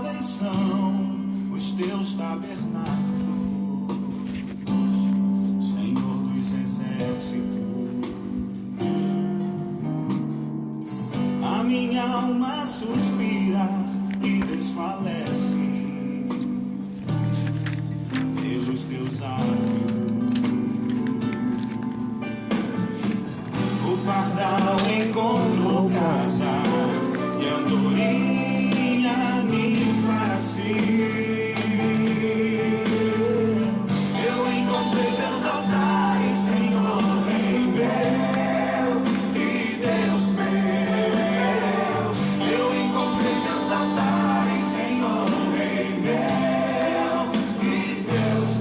amáveis são os teus tabernáculos, Senhor dos exércitos. A minha alma suspira e desfalece pelos teus átrios. O pardal encontrou casa e andorinha ninho para si. Eu encontrei teus altares, Senhor, Rei meu e Deus meu. Eu encontrei teus altares, Senhor, Rei meu e Deus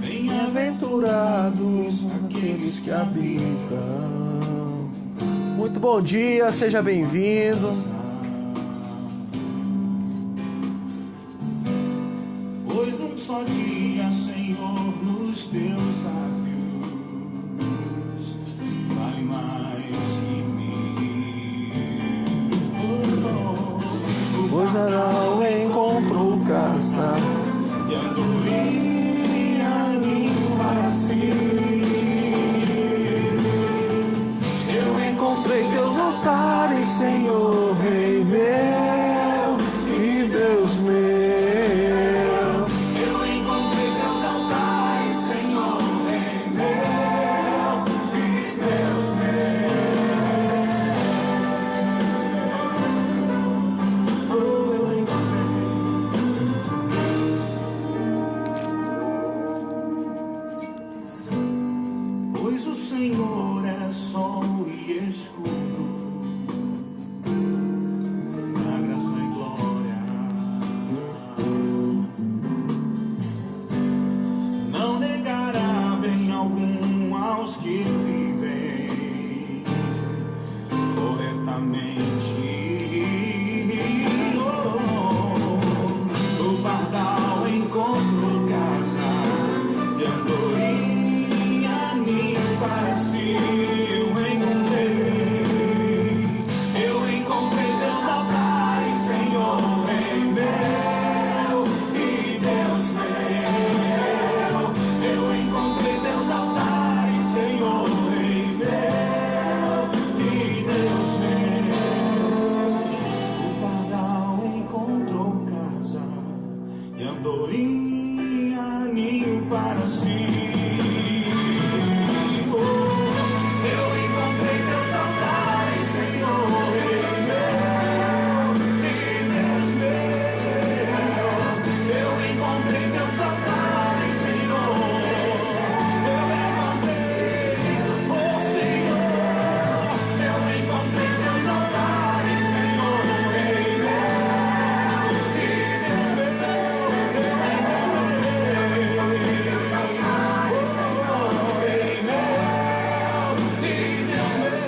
Bem-aventurados aqueles que habitam. Muito bom dia, seja bem-vindo. Pois um só dia, Senhor, nos teus lábios vale mais que mil. Pois Adão encontrou casa E andorinha ninho para si. Eu encontrei teus altares, Senhor, Rei meu e Deus meu. Eu encontrei teus altares, Senhor, Rei meu e Deus meu. Eu encontrei. Pois o Senhor é sol e escudo, da graça e glória. Não negará bem algum aos que vivem corretamente. O pardal encontrou casa e andorinha ninho para si. Eu encontrei teus altares, Senhor, Rei meu e Deus meu. Eu encontrei teus altares, Senhor, Rei meu e Deus meu. O pardal encontrou casa e andorinha ninho para si. Eu encontrei teus altares, Senhor, Rei meu e Deus meu. Eu encontrei teus altares, Senhor. Eu encontrei, oh Senhor. Eu encontrei teus altares, Senhor, Rei meu e Deus meu. Eu encontrei teus altares, Senhor, Rei meu e Deus meu.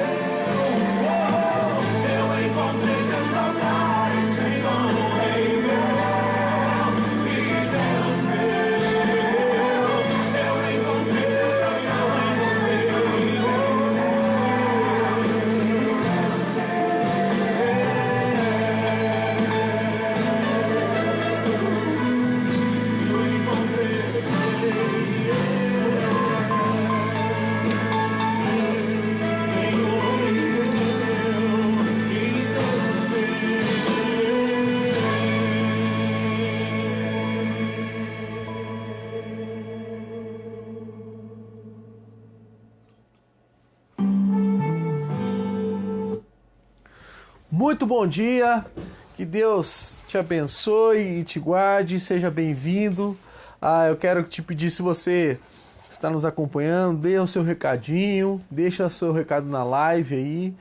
Eu encontrei teus altares, Senhor, Rei meu e Deus Muito bom dia, que Deus te abençoe e te guarde, seja bem-vindo. Eu quero te pedir, se você está nos acompanhando, dê o seu recadinho, deixa o seu recado na live aí.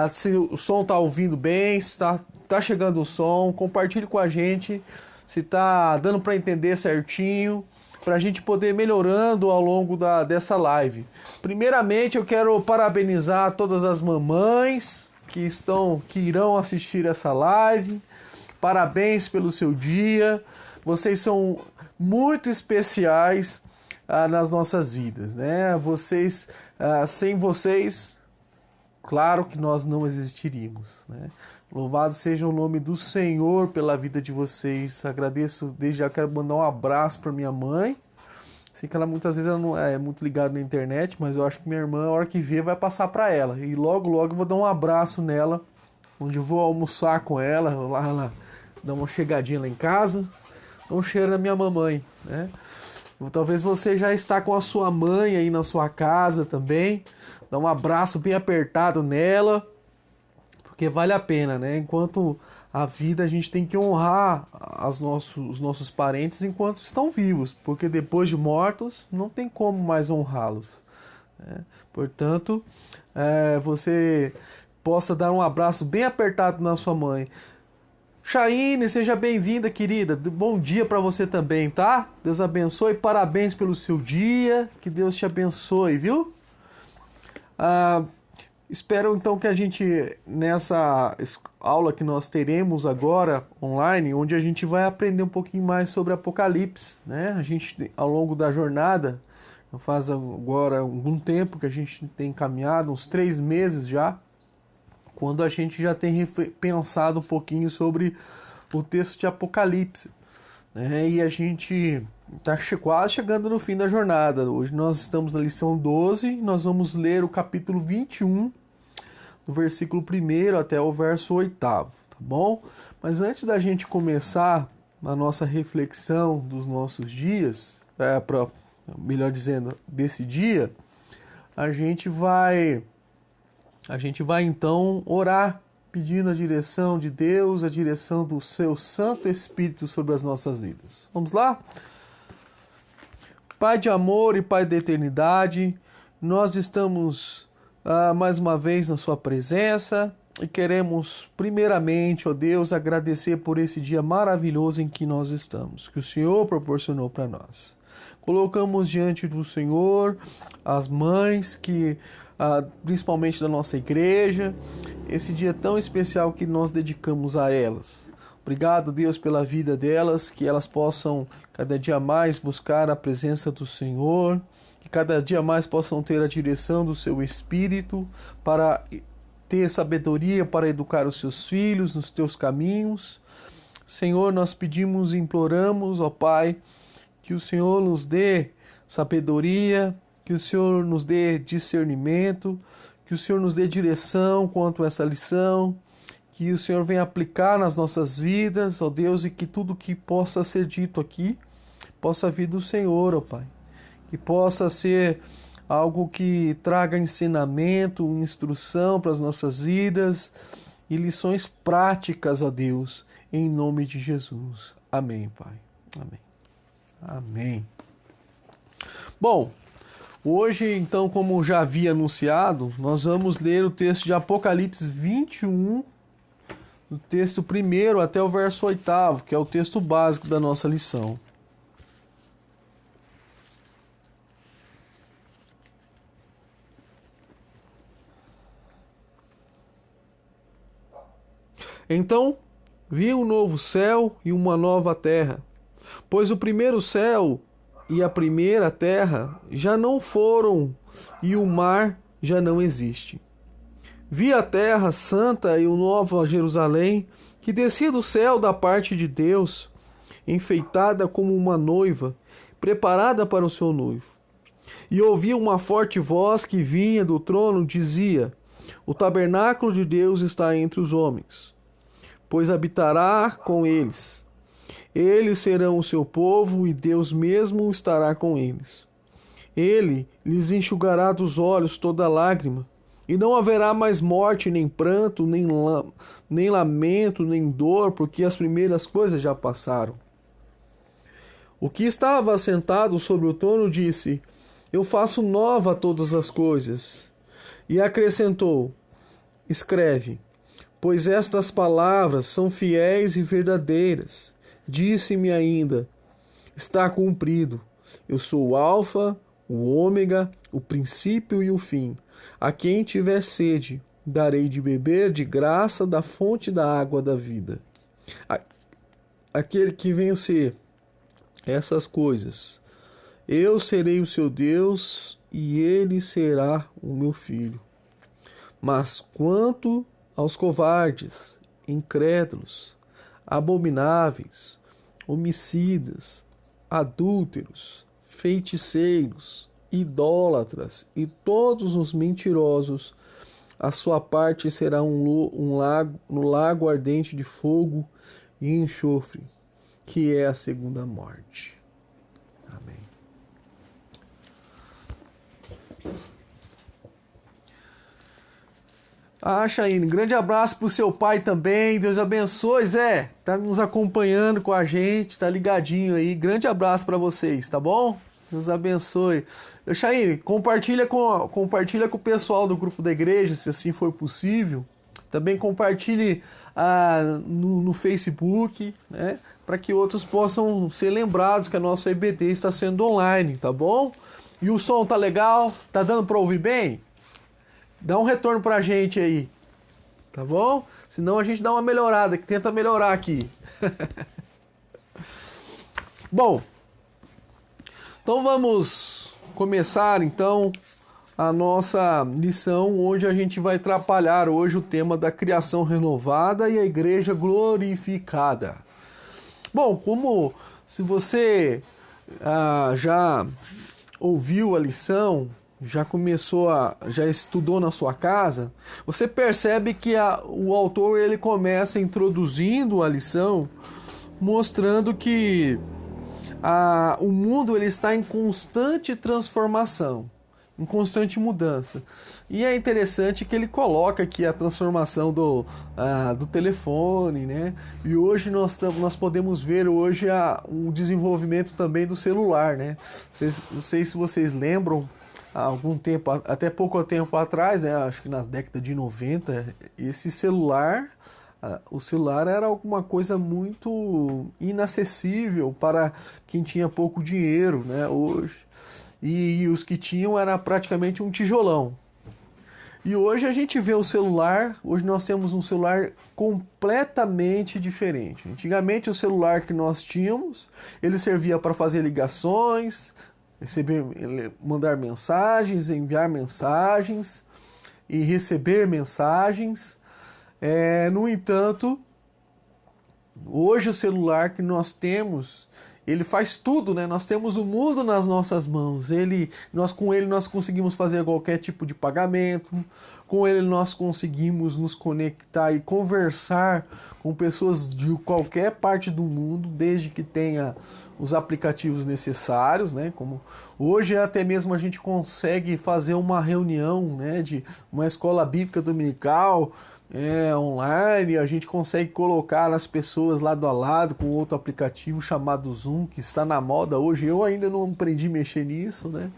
Se o som está ouvindo bem, se tá chegando o som, compartilhe com a gente, se está dando para entender certinho, para a gente poder ir melhorando ao longo dessa live. Primeiramente, eu quero parabenizar todas as mamães que irão assistir essa live. Parabéns pelo seu dia. Vocês são muito especiais nas nossas vidas, né? Vocês, sem vocês, claro que nós não existiríamos, né? Louvado seja o nome do Senhor pela vida de vocês. Agradeço, desde já quero mandar um abraço para minha mãe. Sei que ela muitas vezes ela não é muito ligada na internet, mas eu acho que minha irmã, a hora que vê, vai passar para ela. E logo, logo eu vou dar um abraço nela, onde eu vou almoçar com ela, lá dar uma chegadinha lá em casa, dar um cheiro na minha mamãe, né? Talvez você já está com a sua mãe aí na sua casa também. Dá um abraço bem apertado nela, porque vale a pena, né? Enquanto a vida, a gente tem que honrar os nossos parentes enquanto estão vivos, porque depois de mortos não tem como mais honrá-los, né? Portanto, você possa dar um abraço bem apertado na sua mãe. Chaine, seja bem-vinda, querida. Bom dia para você também, tá? Deus abençoe, parabéns pelo seu dia, que Deus te abençoe, viu? Espero então que a gente, nessa aula que nós teremos agora online, onde a gente vai aprender um pouquinho mais sobre Apocalipse, né? A gente, ao longo da jornada, faz agora algum tempo que a gente tem caminhado, uns 3 meses já, quando a gente já tem pensado um pouquinho sobre o texto de Apocalipse, né? E a gente está quase chegando no fim da jornada. Hoje nós estamos na lição 12, nós vamos ler o capítulo 21, do versículo 1 até o verso 8, tá bom? Mas antes da gente começar a nossa reflexão dos nossos dias, melhor dizendo, desse dia, a gente vai então orar, pedindo a direção de Deus, a direção do seu Santo Espírito sobre as nossas vidas. Vamos lá? Pai de amor e Pai da eternidade, nós estamos mais uma vez na sua presença e queremos primeiramente, ó Deus, agradecer por esse dia maravilhoso em que nós estamos, que o Senhor proporcionou para nós. Colocamos diante do Senhor as mães que principalmente da nossa igreja, esse dia tão especial que nós dedicamos a elas. Obrigado, Deus, pela vida delas, que elas possam cada dia mais buscar a presença do Senhor, que cada dia mais possam ter a direção do seu Espírito para ter sabedoria para educar os seus filhos nos teus caminhos. Senhor, nós pedimos e imploramos, ó Pai, que o Senhor nos dê sabedoria, que o Senhor nos dê discernimento, que o Senhor nos dê direção quanto a essa lição, que o Senhor venha aplicar nas nossas vidas, ó Deus, e que tudo que possa ser dito aqui possa vir do Senhor, ó Pai. Que possa ser algo que traga ensinamento, instrução para as nossas vidas e lições práticas, ó Deus, em nome de Jesus. Amém, Pai. Amém. Amém. Bom, hoje, então, como já havia anunciado, nós vamos ler o texto de Apocalipse 21, do texto 1 até o verso 8, que é o texto básico da nossa lição. Então, vi um novo céu e uma nova terra, pois o primeiro céu e a primeira terra já não foram, e o mar já não existe. Vi a terra santa e o novo Jerusalém, que descia do céu da parte de Deus, enfeitada como uma noiva, preparada para o seu noivo. E ouvi uma forte voz que vinha do trono, dizia: o tabernáculo de Deus está entre os homens, pois habitará com eles. Eles serão o seu povo, e Deus mesmo estará com eles. Ele lhes enxugará dos olhos toda lágrima, e não haverá mais morte, nem pranto, nem lamento, nem dor, porque as primeiras coisas já passaram. O que estava assentado sobre o trono disse: eu faço nova todas as coisas. E acrescentou: escreve, pois estas palavras são fiéis e verdadeiras. Disse-me ainda: está cumprido. Eu sou o Alfa, o Ômega, o princípio e o fim. A quem tiver sede, darei de beber de graça da fonte da água da vida. Aquele que vencer essas coisas. Eu serei o seu Deus e ele será o meu filho. Mas quanto aos covardes, incrédulos, abomináveis, homicidas, adúlteros, feiticeiros, idólatras e todos os mentirosos, a sua parte será no lago ardente de fogo e enxofre, que é a segunda morte. Amém. Chaine, grande abraço pro seu pai também. Deus abençoe, Zé. Tá nos acompanhando com a gente, tá ligadinho aí. Grande abraço para vocês, tá bom? Deus abençoe. Chaine, compartilha com o pessoal do grupo da igreja, se assim for possível. Também compartilhe no Facebook, né? Para que outros possam ser lembrados que a nossa EBD está sendo online, tá bom? E o som tá legal? Tá dando para ouvir bem? Dá um retorno pra gente aí, tá bom? Senão a gente dá uma melhorada, que tenta melhorar aqui. Bom, então vamos começar então a nossa lição, onde a gente vai trabalhar hoje o tema da criação renovada e a igreja glorificada. Bom, se você já ouviu a lição, já estudou na sua casa, você percebe que o autor ele começa introduzindo a lição, mostrando que o mundo ele está em constante transformação, em constante mudança. E é interessante que ele coloca aqui a transformação do telefone, né? E hoje nós podemos ver hoje o desenvolvimento também do celular, né? Não sei se vocês lembram, há algum tempo, até pouco tempo atrás, né, acho que na década de 90, o celular era alguma coisa muito inacessível para quem tinha pouco dinheiro, né, hoje. E os que tinham era praticamente um tijolão. E hoje a gente vê o celular, hoje nós temos um celular completamente diferente. Antigamente o celular que nós tínhamos, ele servia para fazer ligações, mandar mensagens, enviar mensagens e receber mensagens. No entanto, hoje o celular que nós temos, ele faz tudo, né? Nós temos o mundo nas nossas mãos. Com ele nós conseguimos fazer qualquer tipo de pagamento. Com ele nós conseguimos nos conectar e conversar com pessoas de qualquer parte do mundo, desde que tenha os aplicativos necessários, né? Como hoje até mesmo a gente consegue fazer uma reunião, né, de uma escola bíblica dominical online, a gente consegue colocar as pessoas lado a lado com outro aplicativo chamado Zoom, que está na moda hoje. Eu ainda não aprendi a mexer nisso, né?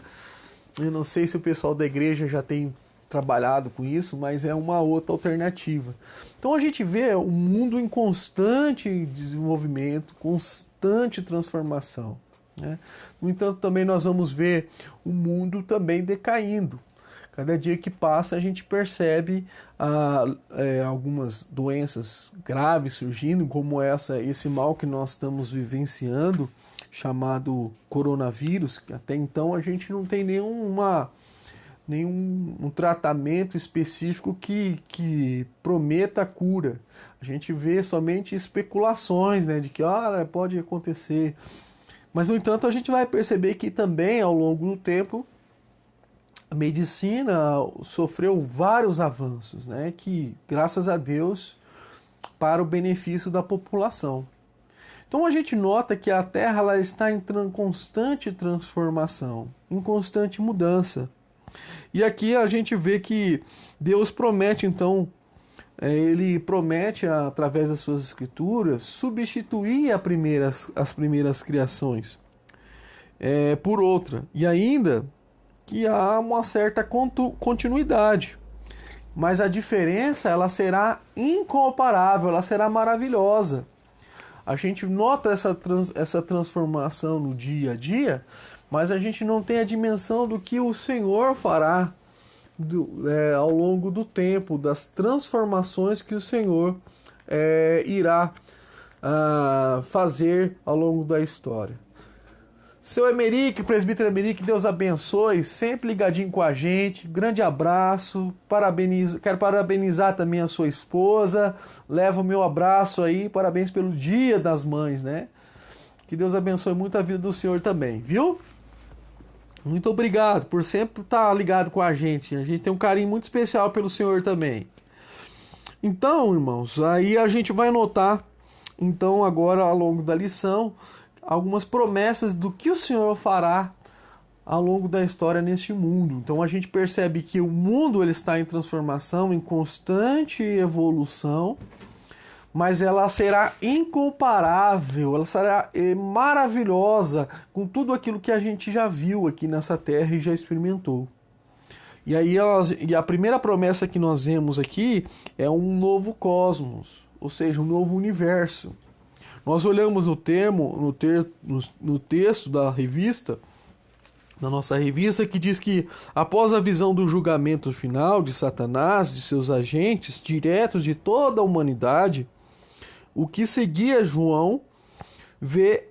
Eu não sei se o pessoal da igreja já tem trabalhado com isso, mas é uma outra alternativa. Então a gente vê o mundo em constante desenvolvimento, constante transformação, né? No entanto, também nós vamos ver o mundo também decaindo. Cada dia que passa a gente percebe algumas doenças graves surgindo, como esse mal que nós estamos vivenciando, chamado coronavírus, que até então a gente não tem nenhum tratamento específico que prometa a cura. A gente vê somente especulações, né, de que pode acontecer. Mas, no entanto, a gente vai perceber que também, ao longo do tempo, a medicina sofreu vários avanços, né, que, graças a Deus, para o benefício da população. Então a gente nota que a Terra ela está em constante transformação, em constante mudança. E aqui a gente vê que Deus promete, então, ele promete, através das suas escrituras, substituir as primeiras criações por outra. E ainda que há uma certa continuidade. Mas a diferença ela será incomparável, ela será maravilhosa. A gente nota essa transformação no dia a dia, mas a gente não tem a dimensão do que o Senhor fará ao longo do tempo, das transformações que o Senhor irá fazer ao longo da história. Seu Emerick, presbítero Emerick, Deus abençoe, sempre ligadinho com a gente. Grande abraço, quero parabenizar também a sua esposa. Leva o meu abraço aí, parabéns pelo Dia das Mães, né? Que Deus abençoe muito a vida do senhor também, viu? Muito obrigado por sempre estar ligado com a gente. A gente tem um carinho muito especial pelo senhor também. Então, irmãos, aí a gente vai notar, então, agora ao longo da lição, algumas promessas do que o Senhor fará ao longo da história neste mundo. Então a gente percebe que o mundo ele está em transformação, em constante evolução, mas ela será incomparável, ela será maravilhosa com tudo aquilo que a gente já viu aqui nessa terra e já experimentou. E aí a primeira promessa que nós vemos aqui é um novo cosmos, ou seja, um novo universo. Nós olhamos no texto da revista, da nossa revista, que diz que após a visão do julgamento final de Satanás, de seus agentes diretos de toda a humanidade, o que seguia João vê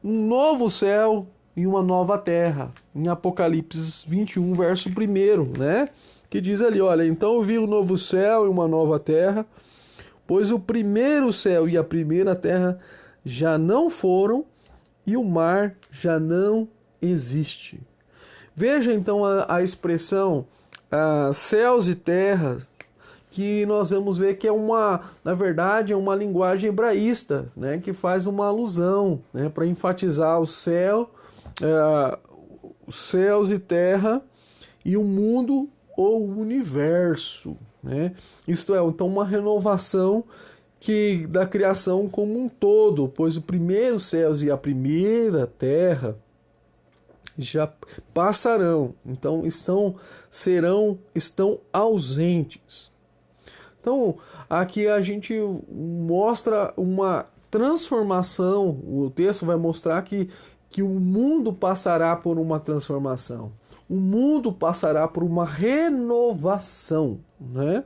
um novo céu e uma nova terra, em Apocalipse 21, verso 1, né? Que diz ali, olha, então eu vi um novo céu e uma nova terra, pois o primeiro céu e a primeira terra já não foram e o mar já não existe. Veja então a expressão céus e terras, que nós vamos ver que na verdade, é uma linguagem hebraísta, né, que faz uma alusão, né, para enfatizar os céus e terra e o mundo ou o universo, né? Isto é, então, uma renovação da criação como um todo, pois o primeiro céus e a primeira terra já passarão, então estão ausentes. Então, aqui a gente mostra uma transformação, o texto vai mostrar que o mundo passará por uma transformação, o mundo passará por uma renovação, né?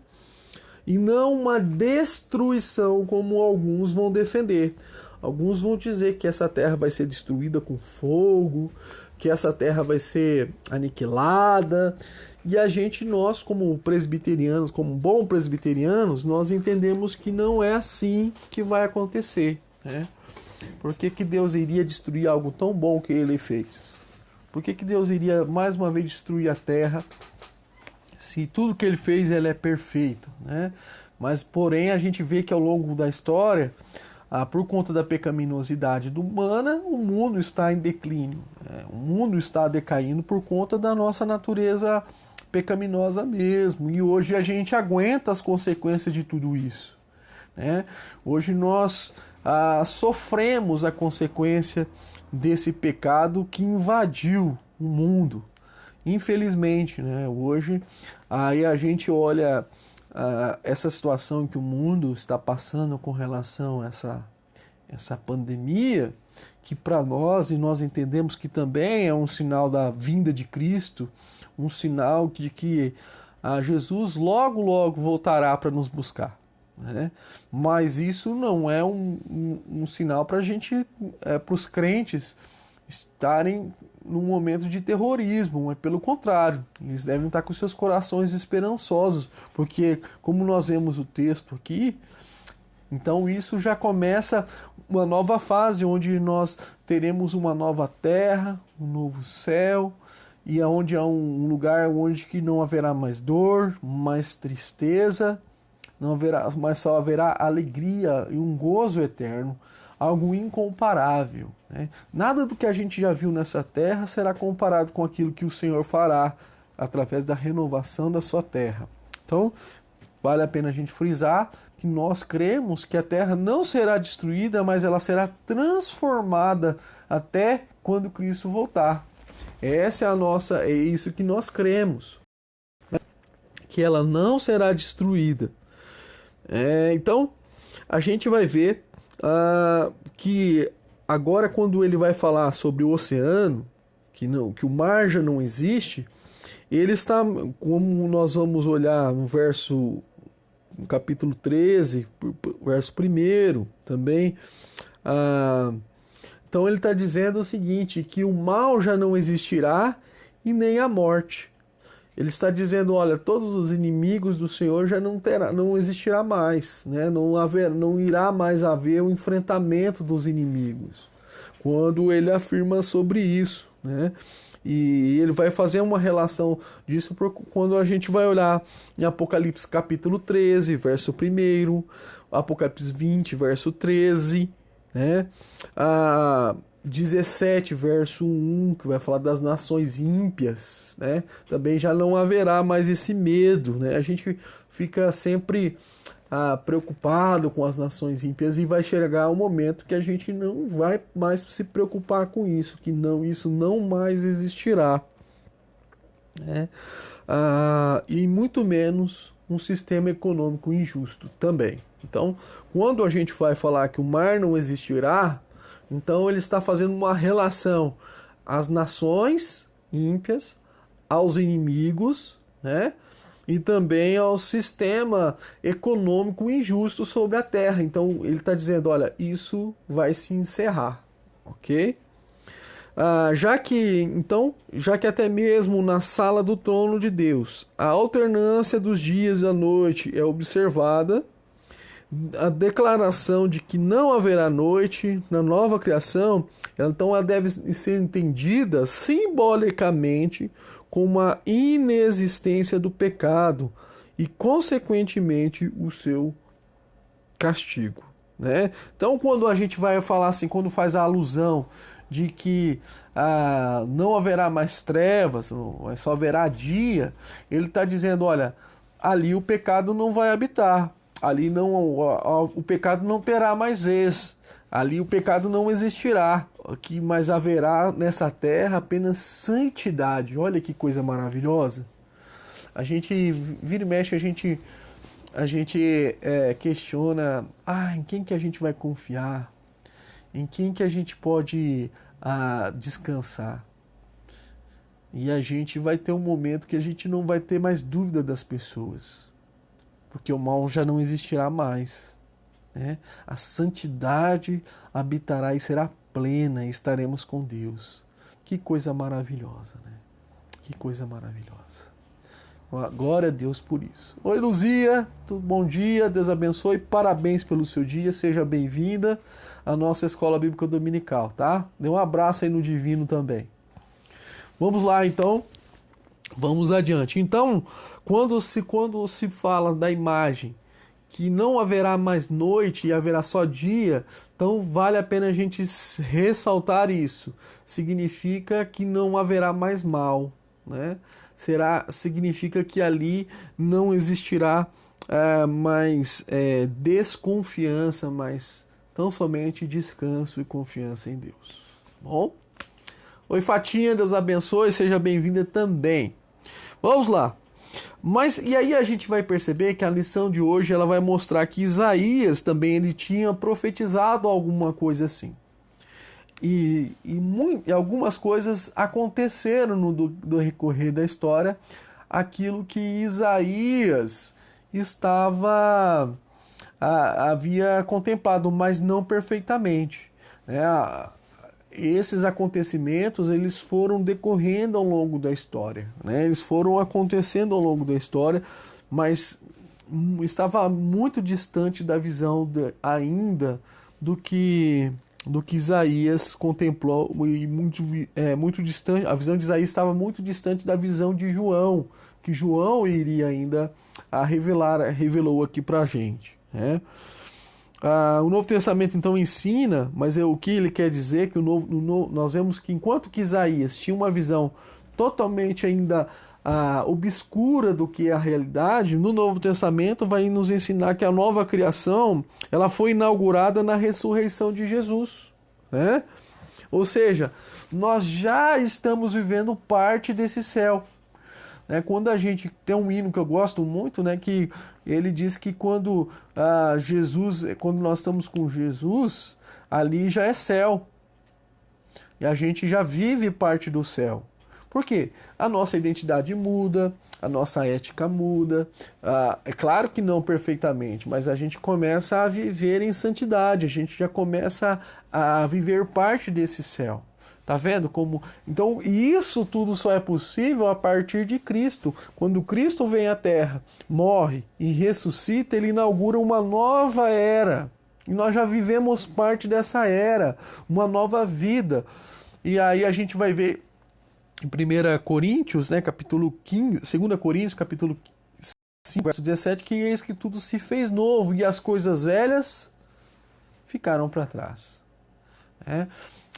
E não uma destruição como alguns vão defender. Alguns vão dizer que essa terra vai ser destruída com fogo, que essa terra vai ser aniquilada. E nós como presbiterianos, como bons presbiterianos, nós entendemos que não é assim que vai acontecer, né? Por que Deus iria destruir algo tão bom que Ele fez? Por que Deus iria mais uma vez destruir a terra, se tudo que Ele fez Ele é perfeito, né? Mas porém a gente vê que ao longo da história, por conta da pecaminosidade humana, o mundo está em declínio, né? O mundo está decaindo por conta da nossa natureza pecaminosa mesmo. E hoje a gente aguenta as consequências de tudo isso, né? Hoje nós sofremos a consequência desse pecado que invadiu o mundo. Infelizmente, né? Hoje aí a gente olha essa situação que o mundo está passando com relação a essa pandemia, que para nós, e nós entendemos que também é um sinal da vinda de Cristo, um sinal de que Jesus logo, logo voltará para nos buscar, né? Mas isso não é um sinal para a gente, para os crentes estarem num momento de terrorismo, mas pelo contrário, eles devem estar com seus corações esperançosos, porque como nós vemos o texto aqui, então isso já começa uma nova fase, onde nós teremos uma nova terra, um novo céu, e onde há um lugar onde que não haverá mais dor, mais tristeza, não haverá, mas só haverá alegria e um gozo eterno, algo incomparável, né? Nada do que a gente já viu nessa terra será comparado com aquilo que o Senhor fará através da renovação da sua terra. Então, vale a pena a gente frisar que nós cremos que a terra não será destruída, mas ela será transformada até quando Cristo voltar. Essa é isso que nós cremos, que ela não será destruída. Então, a gente vai ver que agora, quando ele vai falar sobre o oceano, que o mar já não existe, ele está, como nós vamos olhar no capítulo 13, verso 1 também. Então ele está dizendo o seguinte, que o mal já não existirá e nem a morte. Ele está dizendo, olha, todos os inimigos do Senhor já não existirá mais, né? Não irá mais haver o enfrentamento dos inimigos. Quando ele afirma sobre isso, né? E ele vai fazer uma relação disso quando a gente vai olhar em Apocalipse capítulo 13, verso 1, Apocalipse 20, verso 13, né? 17, verso 1, que vai falar das nações ímpias, né? Também já não haverá mais esse medo, né? A gente fica sempre preocupado com as nações ímpias e vai chegar um momento que a gente não vai mais se preocupar com isso, que isso não mais existirá, né? E muito menos um sistema econômico injusto também. Então, quando a gente vai falar que o mar não existirá, então ele está fazendo uma relação às nações ímpias, aos inimigos, né? E também ao sistema econômico injusto sobre a terra. Então ele está dizendo, olha, isso vai se encerrar, ok? Já que até mesmo na sala do trono de Deus a alternância dos dias e da noite é observada, a declaração de que não haverá noite na nova criação, então ela deve ser entendida simbolicamente como a inexistência do pecado e, consequentemente, o seu castigo, né? Então, quando a gente vai falar assim, quando faz a alusão de que não haverá mais trevas, só haverá dia, ele está dizendo, olha, ali o pecado não vai habitar. Ali o pecado não terá mais vez. Ali o pecado não existirá. Mas haverá nessa terra apenas santidade. Olha que coisa maravilhosa. A gente vira e mexe, a gente questiona, em quem que a gente vai confiar? Em quem que a gente pode descansar? E a gente vai ter um momento que a gente não vai ter mais dúvida das pessoas. Porque o mal já não existirá mais, né? A santidade habitará e será plena e estaremos com Deus. Que coisa maravilhosa, né? Que coisa maravilhosa. Glória a Deus por isso. Oi, Luzia, bom dia, Deus abençoe, parabéns pelo seu dia, seja bem-vinda à nossa Escola Bíblica Dominical, tá? Dê um abraço aí no Divino também. Vamos lá, então. Vamos adiante. Então, quando se fala da imagem que não haverá mais noite e haverá só dia, então vale a pena a gente ressaltar isso. Significa que não haverá mais mal, né? Significa que ali não existirá mais desconfiança, mas tão somente descanso e confiança em Deus. Bom? Oi, Fatinha, Deus abençoe, seja bem-vinda também. Vamos lá. E aí a gente vai perceber que a lição de hoje ela vai mostrar que Isaías também ele tinha profetizado alguma coisa assim. E algumas coisas aconteceram no decorrer da história, aquilo que Isaías havia contemplado, mas não perfeitamente, né? Esses acontecimentos eles foram decorrendo ao longo da história, né? Eles foram acontecendo ao longo da história, mas estava muito distante da visão ainda do que Isaías contemplou, e muito distante. A visão de Isaías estava muito distante da visão de João, que João iria ainda revelou aqui para a gente, né? O Novo Testamento então ensina, mas o que ele quer dizer que nós vemos que enquanto que Isaías tinha uma visão totalmente ainda obscura do que é a realidade, no Novo Testamento vai nos ensinar que a nova criação ela foi inaugurada na ressurreição de Jesus, né? Ou seja, nós já estamos vivendo parte desse céu. Quando a gente tem um hino que eu gosto muito, né, que ele diz que quando nós estamos com Jesus, ali já é céu. E a gente já vive parte do céu. Por quê? A nossa identidade muda, a nossa ética muda. É claro que não perfeitamente, mas a gente começa a viver em santidade, a gente já começa a viver parte desse céu. Tá vendo como? Então, isso tudo só é possível a partir de Cristo. Quando Cristo vem à Terra, morre e ressuscita, ele inaugura uma nova era. E nós já vivemos parte dessa era, uma nova vida. E aí a gente vai ver em 1 Coríntios, né, capítulo 15, 2 Coríntios, capítulo 5, verso 17, que eis que tudo se fez novo e as coisas velhas ficaram para trás.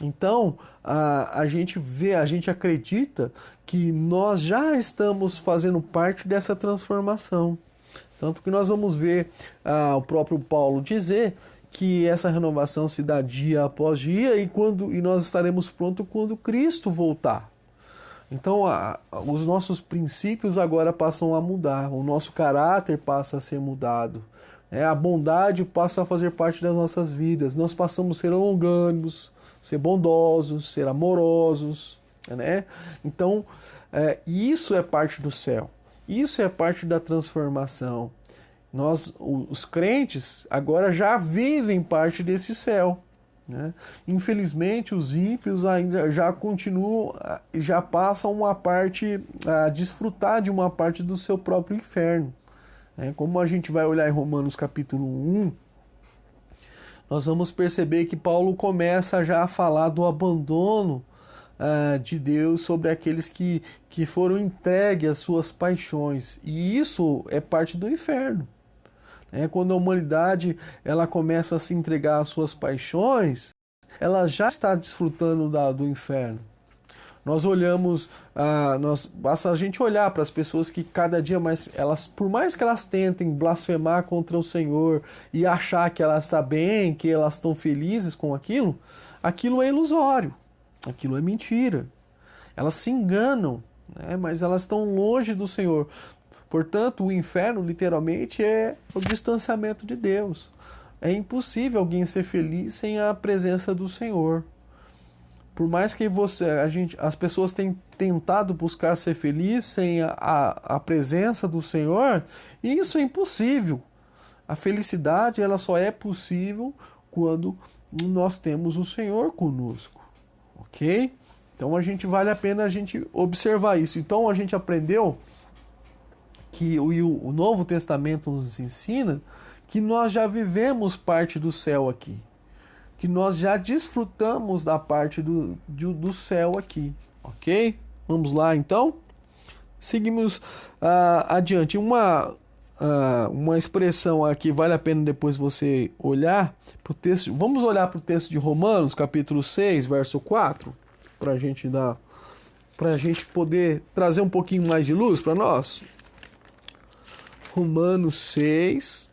Então, a gente vê, a gente acredita que nós já estamos fazendo parte dessa transformação. Tanto que nós vamos ver o próprio Paulo dizer que essa renovação se dá dia após dia e nós estaremos prontos quando Cristo voltar. Então, os nossos princípios agora passam a mudar, o nosso caráter passa a ser mudado. A bondade passa a fazer parte das nossas vidas. Nós passamos a ser longânimos, ser bondosos, ser amorosos, né? Então, isso é parte do céu. Isso é parte da transformação. Nós, os crentes, agora já vivem parte desse céu, né? Infelizmente, os ímpios ainda já continuam, já passam uma parte, a desfrutar de uma parte do seu próprio inferno. Como a gente vai olhar em Romanos capítulo 1, nós vamos perceber que Paulo começa já a falar do abandono de Deus sobre aqueles que foram entregues às suas paixões. E isso é parte do inferno. Quando a humanidade ela começa a se entregar às suas paixões, ela já está desfrutando do inferno. Nós olhamos, basta a gente olhar para as pessoas que cada dia mais, por mais que elas tentem blasfemar contra o Senhor e achar que elas estão bem, que elas estão felizes com aquilo, aquilo é ilusório, aquilo é mentira. Elas se enganam, mas elas estão longe do Senhor. Portanto, o inferno, literalmente, é o distanciamento de Deus. É impossível alguém ser feliz sem a presença do Senhor. Por mais que as pessoas tenham tentado buscar ser feliz sem a presença do Senhor, isso é impossível. A felicidade ela só é possível quando nós temos o Senhor conosco, ok? Então vale a pena a gente observar isso. Então a gente aprendeu que o Novo Testamento nos ensina que nós já vivemos parte do céu aqui. Que nós já desfrutamos da parte do céu aqui, ok? Vamos lá, então? Seguimos adiante. Uma expressão aqui, vale a pena depois você olhar para o texto. Vamos olhar para o texto de Romanos, capítulo 6, verso 4, para a gente poder trazer um pouquinho mais de luz para nós. Romanos 6...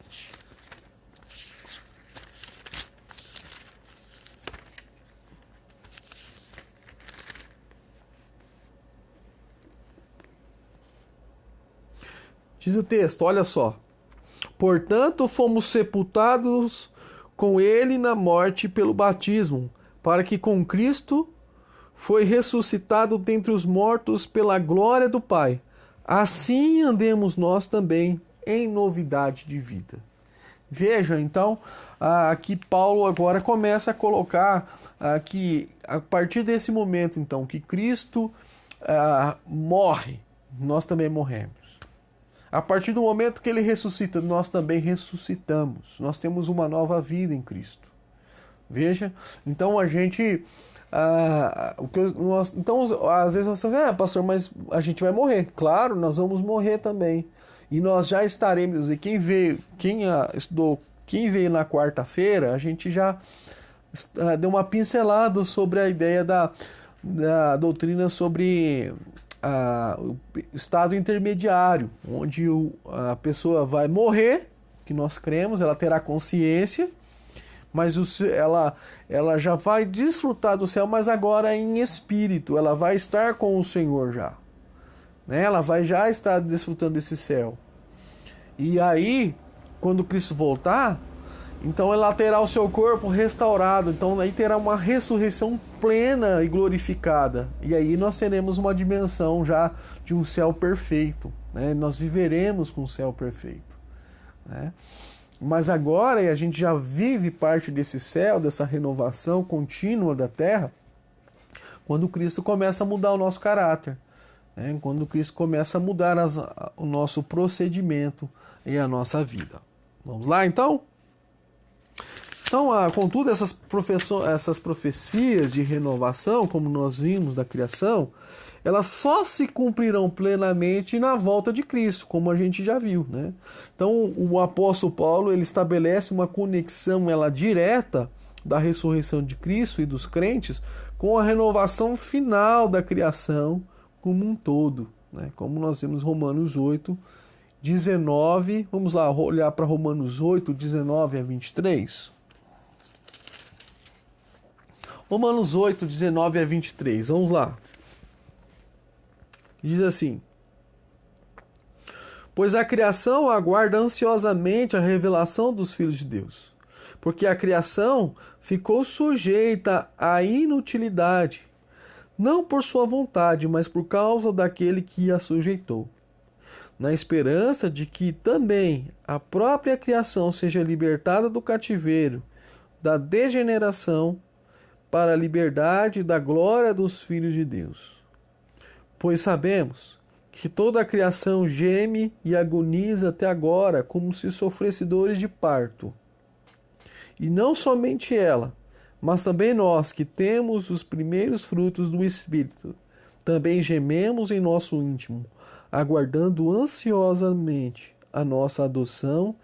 Diz o texto, olha só. Portanto, fomos sepultados com ele na morte pelo batismo, para que com Cristo foi ressuscitado dentre os mortos pela glória do Pai. Assim andemos nós também em novidade de vida. Veja, então, aqui Paulo agora começa a colocar que a partir desse momento, então, que Cristo morre, nós também morremos. A partir do momento que ele ressuscita, nós também ressuscitamos. Nós temos uma nova vida em Cristo. Veja, então a gente... então, às vezes você fala, pastor, mas a gente vai morrer. Claro, nós vamos morrer também. E nós já estaremos... E quem veio na quarta-feira, a gente já deu uma pincelada sobre a ideia da doutrina sobre... o estado intermediário, onde a pessoa vai morrer, que nós cremos, ela terá consciência, mas ela já vai desfrutar do céu, mas agora em espírito, ela vai estar com o Senhor já. Ela vai já estar desfrutando desse céu. E aí, quando Cristo voltar, Então ela terá o seu corpo restaurado. Então aí terá uma ressurreição plena e glorificada. E aí nós teremos uma dimensão já de um céu perfeito, né? Nós viveremos com um céu perfeito, né? Mas agora a gente já vive parte desse céu, dessa renovação contínua da terra, quando Cristo começa a mudar o nosso caráter, né? Quando Cristo começa a mudar o nosso procedimento e a nossa vida. Vamos lá então? Então, contudo, essas profecias de renovação, como nós vimos da criação, elas só se cumprirão plenamente na volta de Cristo, como a gente já viu, né? Então, o apóstolo Paulo, ele estabelece uma conexão direta da ressurreição de Cristo e dos crentes com a renovação final da criação como um todo, né? Como nós vemos em Romanos 8, 19, vamos lá olhar para Romanos 8, 19 a 23. Romanos 8, 19 a 23, vamos lá. Diz assim: pois a criação aguarda ansiosamente a revelação dos filhos de Deus, porque a criação ficou sujeita à inutilidade, não por sua vontade, mas por causa daquele que a sujeitou, na esperança de que também a própria criação seja libertada do cativeiro, da degeneração, para a liberdade da glória dos filhos de Deus. Pois sabemos que toda a criação geme e agoniza até agora, como se sofresse dores de parto. E não somente ela, mas também nós, que temos os primeiros frutos do Espírito, também gememos em nosso íntimo, aguardando ansiosamente a nossa adoção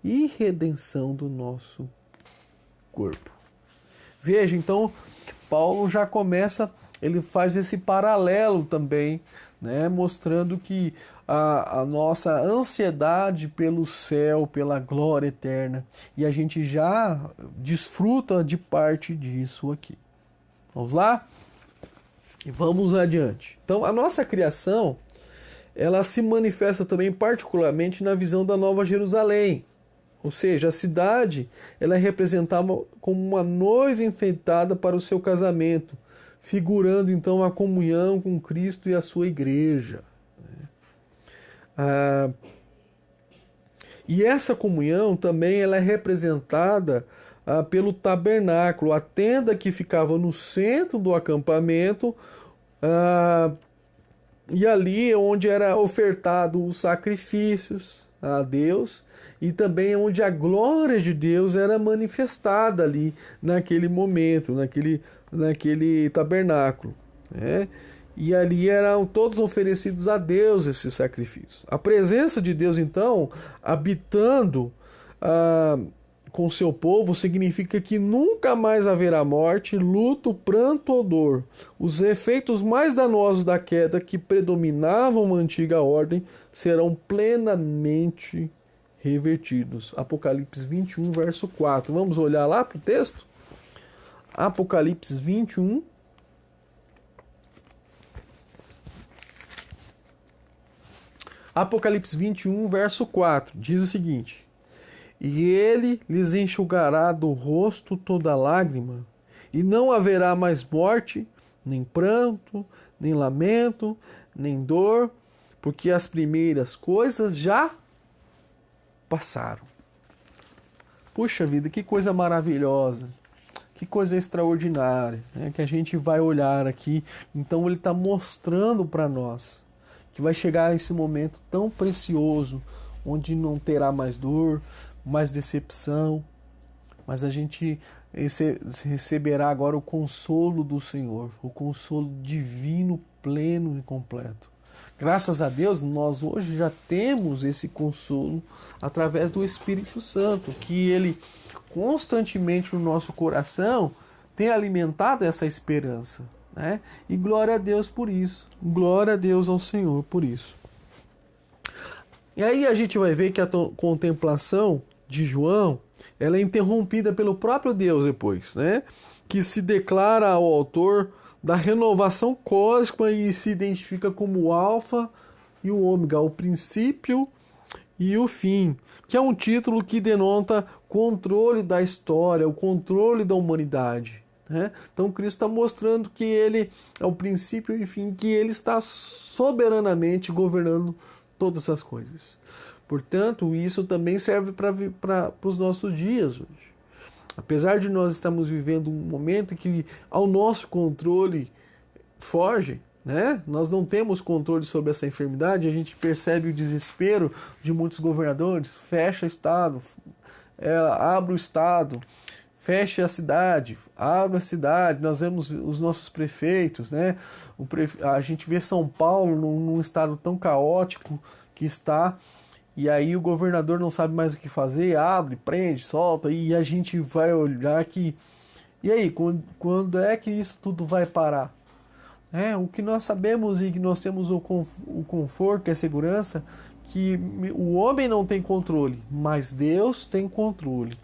e redenção do nosso corpo. Veja, então, Paulo já começa, ele faz esse paralelo também, né, mostrando que a nossa ansiedade pelo céu, pela glória eterna, e a gente já desfruta de parte disso aqui. Vamos lá? E vamos adiante. Então, a nossa criação, ela se manifesta também particularmente na visão da Nova Jerusalém. Ou seja, a cidade ela é representada como uma noiva enfeitada para o seu casamento, figurando então a comunhão com Cristo e a sua igreja. E essa comunhão também ela é representada pelo tabernáculo, a tenda que ficava no centro do acampamento, e ali é onde era ofertado os sacrifícios a Deus, e também onde a glória de Deus era manifestada ali naquele momento, naquele tabernáculo, né? E ali eram todos oferecidos a Deus esses sacrifícios. A presença de Deus, então, habitando com seu povo, significa que nunca mais haverá morte, luto, pranto ou dor. Os efeitos mais danosos da queda que predominavam a antiga ordem serão plenamente revertidos. Apocalipse 21, verso 4. Vamos olhar lá para o texto? Apocalipse 21. Apocalipse 21, verso 4. Diz o seguinte: e ele lhes enxugará do rosto toda lágrima, e não haverá mais morte, nem pranto, nem lamento, nem dor, porque as primeiras coisas já passaram. Puxa vida, que coisa maravilhosa, que coisa extraordinária, né, que a gente vai olhar aqui. Então ele está mostrando para nós que vai chegar esse momento tão precioso, onde não terá mais dor, mais decepção, mas a gente receberá agora o consolo do Senhor, o consolo divino, pleno e completo. Graças a Deus, nós hoje já temos esse consolo através do Espírito Santo, que ele constantemente no nosso coração tem alimentado essa esperança, né? E glória a Deus por isso, glória a Deus ao Senhor por isso. E aí a gente vai ver que a contemplação de João, ela é interrompida pelo próprio Deus depois, né? Que se declara ao autor da renovação cósmica e se identifica como o alfa e o ômega, o princípio e o fim, que é um título que denota controle da história, o controle da humanidade, né? Então Cristo está mostrando que ele é o princípio e fim, que ele está soberanamente governando todas as coisas. Portanto, isso também serve para os nossos dias hoje. Apesar de nós estarmos vivendo um momento em que ao nosso controle foge, né? Nós não temos controle sobre essa enfermidade, a gente percebe o desespero de muitos governadores, fecha o estado, abre o estado, fecha a cidade, abre a cidade, nós vemos os nossos prefeitos, né? A gente vê São Paulo num estado tão caótico que está, e aí o governador não sabe mais o que fazer, abre, prende, solta, e a gente vai olhar que... E aí, quando é que isso tudo vai parar? O que nós sabemos e que nós temos o conforto e a segurança, que o homem não tem controle, mas Deus tem controle.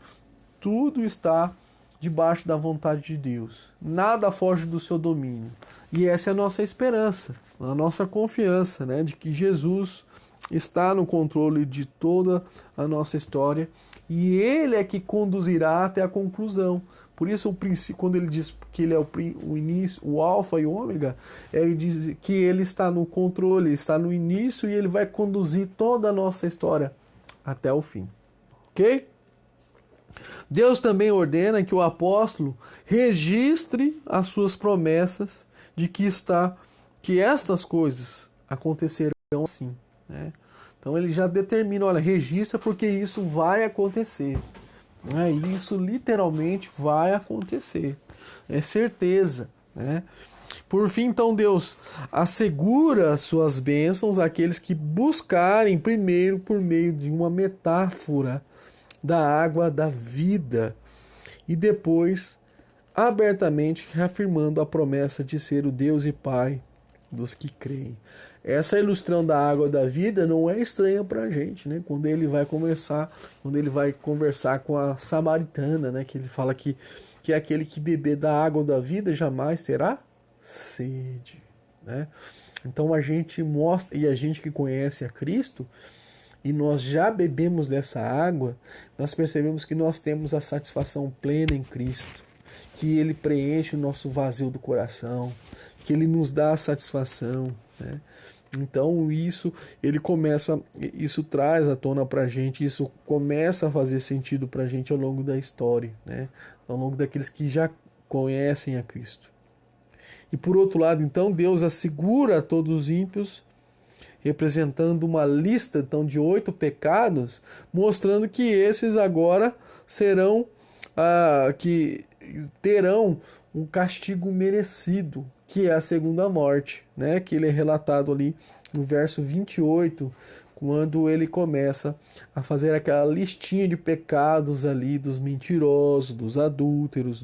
Tudo está debaixo da vontade de Deus. Nada foge do seu domínio. E essa é a nossa esperança, a nossa confiança, né, de que Jesus está no controle de toda a nossa história e Ele é que conduzirá até a conclusão. Por isso, quando ele diz que ele é o início, o alfa e o ômega, ele diz que ele está no controle, está no início e ele vai conduzir toda a nossa história até o fim. Ok? Deus também ordena que o apóstolo registre as suas promessas de que estas coisas acontecerão assim, né? Então ele já determina, olha, registra porque isso vai acontecer. Isso literalmente vai acontecer. É certeza, né? Por fim, então, Deus assegura suas bênçãos àqueles que buscarem primeiro por meio de uma metáfora da água da vida e depois abertamente reafirmando a promessa de ser o Deus e Pai dos que creem. Essa ilustração da água da vida não é estranha para a gente, né? Quando ele vai conversar com a samaritana, né? Que ele fala que é aquele que beber da água da vida jamais terá sede, né? Então a gente mostra, e a gente que conhece a Cristo, e nós já bebemos dessa água, nós percebemos que nós temos a satisfação plena em Cristo, que Ele preenche o nosso vazio do coração, que Ele nos dá a satisfação, né? Então isso traz à tona pra gente, isso começa a fazer sentido pra gente ao longo da história, né? Ao longo daqueles que já conhecem a Cristo. E por outro lado, então, Deus assegura a todos os ímpios, representando uma lista então, de 8 pecados, mostrando que esses agora que terão um castigo merecido, que é a segunda morte, né? Que ele é relatado ali no verso 28, quando ele começa a fazer aquela listinha de pecados ali dos mentirosos, dos adúlteros,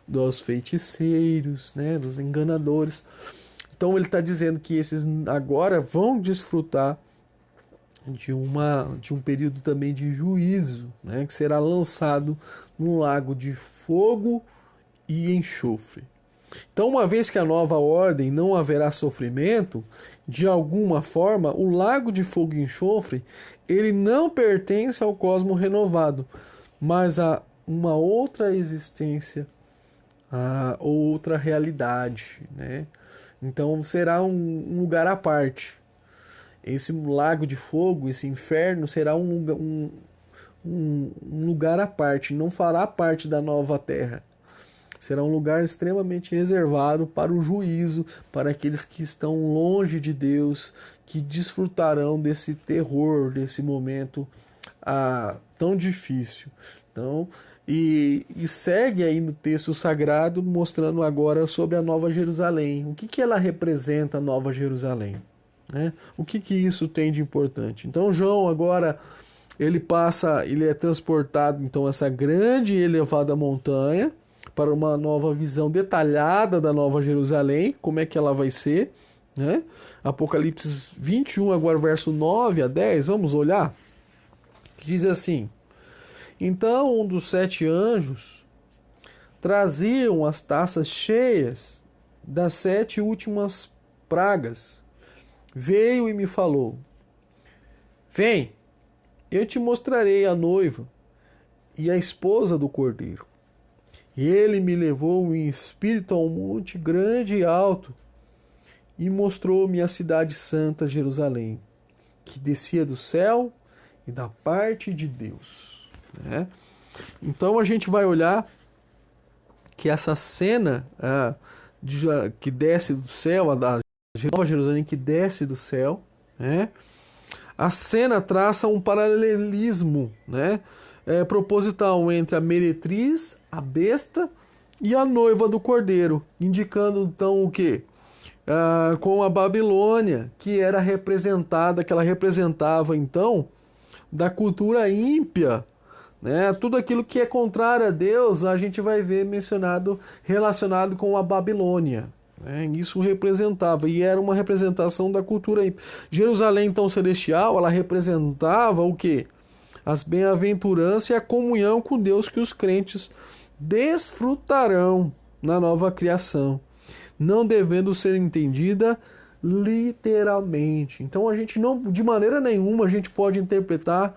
dos feiticeiros, né? Dos enganadores. Então ele está dizendo que esses agora vão desfrutar de um período também de juízo, né? Que será lançado num lago de fogo e enxofre. Então, uma vez que a nova ordem não haverá sofrimento, de alguma forma, o lago de fogo e enxofre, ele não pertence ao cosmo renovado, mas a uma outra existência, a outra realidade, né? Então, será um lugar à parte. Esse lago de fogo, esse inferno, será um lugar à parte, não fará parte da nova terra. Será um lugar extremamente reservado para o juízo, para aqueles que estão longe de Deus, que desfrutarão desse terror, desse momento tão difícil. Então, e segue aí no texto sagrado, mostrando agora sobre a Nova Jerusalém. O que ela representa, a Nova Jerusalém? Né? O que isso tem de importante? Então, João agora ele é transportado então essa grande e elevada montanha, para uma nova visão detalhada da Nova Jerusalém, como é que ela vai ser, né? Apocalipse 21, agora verso 9 a 10, vamos olhar? Que diz assim: então um dos 7 anjos traziam as taças cheias das 7 últimas pragas. Veio e me falou: vem, eu te mostrarei a noiva e a esposa do Cordeiro. Ele me levou em espírito a um monte grande e alto e mostrou-me a cidade santa, Jerusalém, que descia do céu e da parte de Deus. Né? Então a gente vai olhar que essa cena que desce do céu, a da Nova Jerusalém que desce do céu, né? A cena traça um paralelismo, né? Proposital entre a meretriz, a besta e a noiva do Cordeiro, indicando então o quê? Com a Babilônia, que era representada, que ela representava então da cultura ímpia, né? Tudo aquilo que é contrário a Deus, a gente vai ver mencionado, relacionado com a Babilônia. Né? Isso representava, e era uma representação da cultura ímpia. Jerusalém, então, celestial, ela representava o quê? As bem-aventuranças e a comunhão com Deus que os crentes desfrutarão na nova criação, não devendo ser entendida literalmente. Então a gente não, de maneira nenhuma, a gente pode interpretar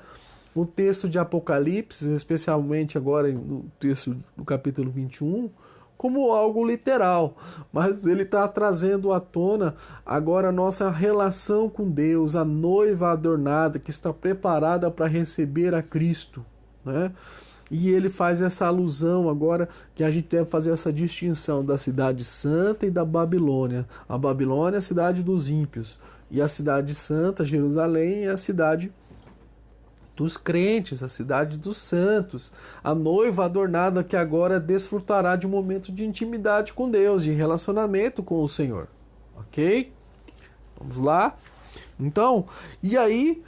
o texto de Apocalipse, especialmente agora no texto do capítulo 21, como algo literal, mas ele está trazendo à tona agora a nossa relação com Deus, a noiva adornada que está preparada para receber a Cristo, né? E ele faz essa alusão agora que a gente deve fazer essa distinção da cidade santa e da Babilônia. A Babilônia é a cidade dos ímpios e a cidade santa, Jerusalém, é a cidade dos crentes, a cidade dos santos, a noiva adornada que agora desfrutará de um momento de intimidade com Deus, de relacionamento com o Senhor. Ok? Vamos lá? Então, e aí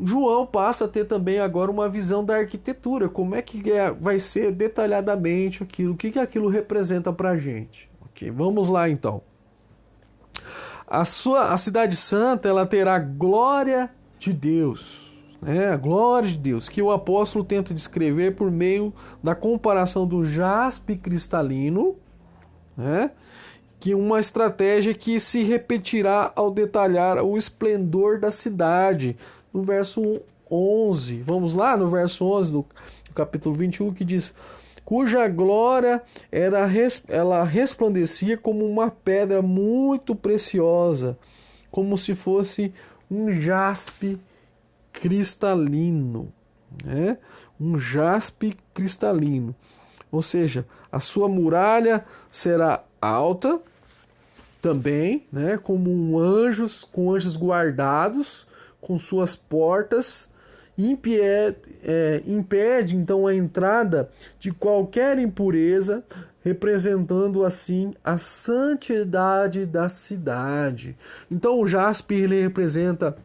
João passa a ter também agora uma visão da arquitetura, como é que vai ser detalhadamente aquilo, o que aquilo representa para a gente. Ok? Vamos lá então. A cidade santa, ela terá glória de Deus. A glória de Deus, que o apóstolo tenta descrever por meio da comparação do jaspe cristalino, né? Que é uma estratégia que se repetirá ao detalhar o esplendor da cidade. No verso 11, vamos lá no verso 11 do capítulo 21, que diz: cuja glória ela resplandecia como uma pedra muito preciosa, como se fosse um jaspe cristalino, né? Um jaspe cristalino. Ou seja, a sua muralha será alta também, né? Como com anjos guardados, com suas portas, impede então a entrada de qualquer impureza, representando assim a santidade da cidade. Então o jaspe ele representa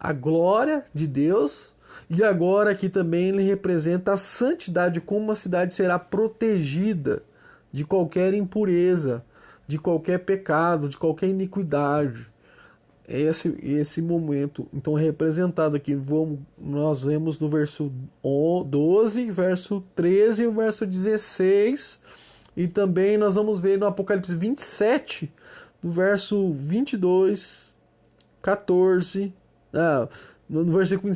a glória de Deus, e agora aqui também ele representa a santidade, como a cidade será protegida de qualquer impureza, de qualquer pecado, de qualquer iniquidade. Esse momento então é representado aqui, nós vemos no verso 12, verso 13 e o verso 16, e também nós vamos ver no Apocalipse 27, no verso 22, 14... no versículo,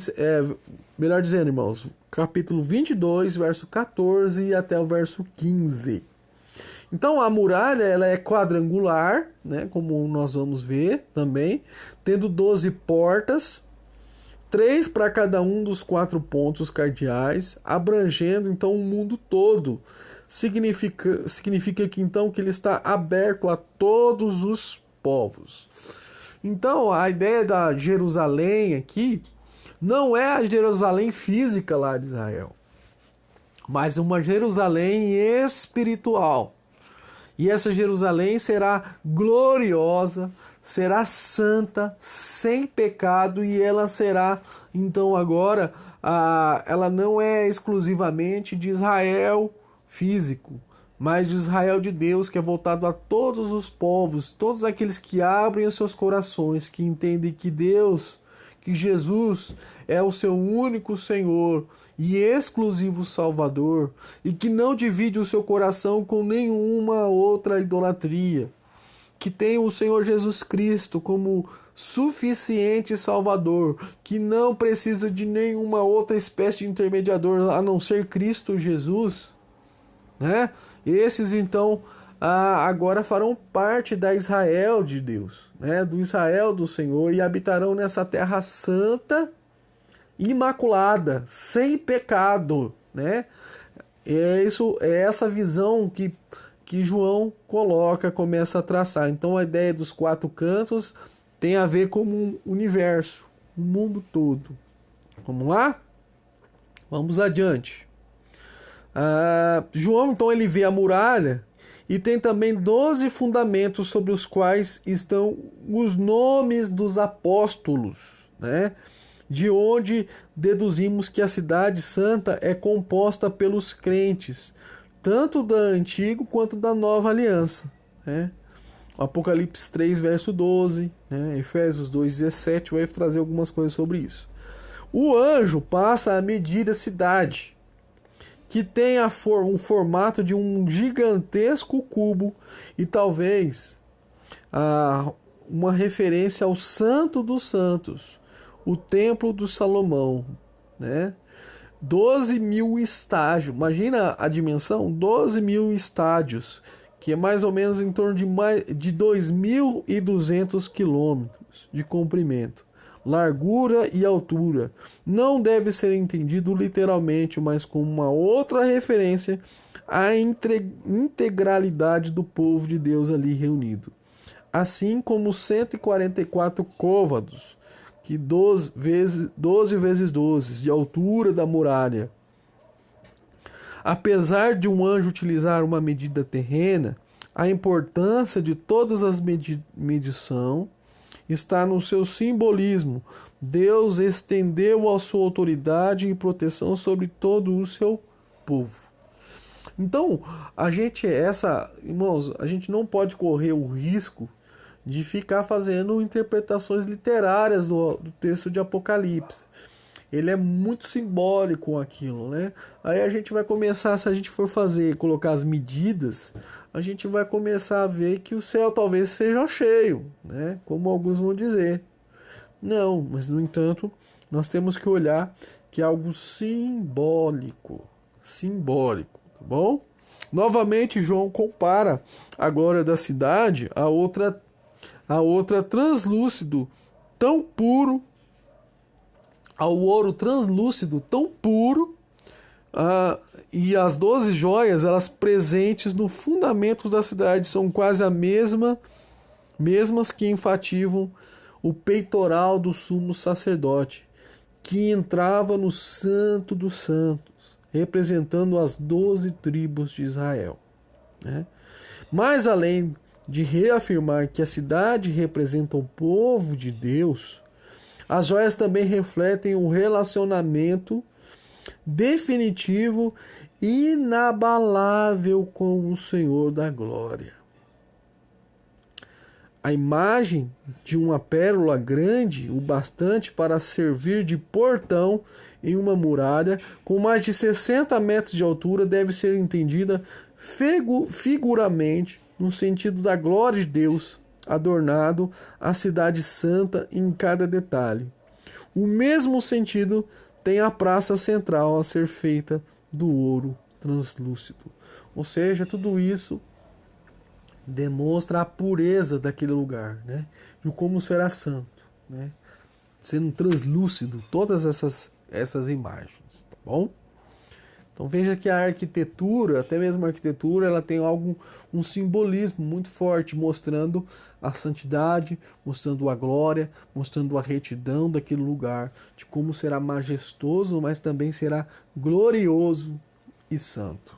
melhor dizendo, irmãos, capítulo 22, verso 14 até o verso 15. Então a muralha ela é quadrangular, né, como nós vamos ver também, tendo 12 portas, 3 para cada um dos 4 pontos cardeais, abrangendo então o mundo todo. Significa que então que ele está aberto a todos os povos. Então, a ideia da Jerusalém aqui não é a Jerusalém física lá de Israel, mas uma Jerusalém espiritual. E essa Jerusalém será gloriosa, será santa, sem pecado, e ela será, então agora, ela não é exclusivamente de Israel físico, mas de Israel de Deus, que é voltado a todos os povos, todos aqueles que abrem os seus corações, que entendem que Deus, que Jesus é o seu único Senhor e exclusivo Salvador, e que não divide o seu coração com nenhuma outra idolatria, que tem o Senhor Jesus Cristo como suficiente Salvador, que não precisa de nenhuma outra espécie de intermediador a não ser Cristo Jesus, né? Esses então agora farão parte da Israel de Deus, né? Do Israel do Senhor, e habitarão nessa terra santa, imaculada, sem pecado, né? É essa visão que João começa a traçar. Então a ideia dos 4 cantos tem a ver com um universo, o mundo todo. Vamos lá? Vamos adiante. João, então, ele vê a muralha e tem também 12 fundamentos sobre os quais estão os nomes dos apóstolos, né? De onde deduzimos que a cidade santa é composta pelos crentes, tanto da antiga quanto da nova aliança, né? Apocalipse 3, verso 12, né? Efésios 2, 17, vai trazer algumas coisas sobre isso. O anjo passa a medir a cidade, que tem um formato de um gigantesco cubo, e talvez uma referência ao Santo dos Santos, o Templo de Salomão, né? 12.000 estádios, imagina a dimensão, 12.000 estádios, que é mais ou menos em torno de 2.200 quilômetros de comprimento, largura e altura. Não deve ser entendido literalmente, mas como uma outra referência à integralidade do povo de Deus ali reunido. Assim como 144 côvados, que 12 vezes 12 de altura da muralha. Apesar de um anjo utilizar uma medida terrena, a importância de todas as medição está no seu simbolismo. Deus estendeu a sua autoridade e proteção sobre todo o seu povo. Então, irmãos, a gente não pode correr o risco de ficar fazendo interpretações literárias do texto de Apocalipse. Ele é muito simbólico aquilo, né? Aí a gente vai começar, se a gente for colocar as medidas, a gente vai começar a ver que o céu talvez seja cheio, né? Como alguns vão dizer. Não, mas no entanto, nós temos que olhar que é algo simbólico, tá bom? Novamente, João compara a glória da cidade a outra translúcido, tão puro, ao ouro translúcido tão puro, e as 12 joias, elas presentes no fundamento da cidade, são quase mesmas que enfatizam o peitoral do sumo sacerdote, que entrava no Santo dos Santos, representando as 12 tribos de Israel, né? Mas além de reafirmar que a cidade representa o povo de Deus, as joias também refletem um relacionamento definitivo e inabalável com o Senhor da Glória. A imagem de uma pérola grande, o bastante para servir de portão em uma muralha, com mais de 60 metros de altura, deve ser entendida figuramente no sentido da glória de Deus, adornado a cidade santa em cada detalhe. O mesmo sentido tem a praça central a ser feita do ouro translúcido. Ou seja, tudo isso demonstra a pureza daquele lugar, né? De como será santo, né? Sendo translúcido todas essas imagens, tá bom? Então veja que a arquitetura, até mesmo a arquitetura, ela tem um simbolismo muito forte, mostrando a santidade, mostrando a glória, mostrando a retidão daquele lugar, de como será majestoso, mas também será glorioso e santo.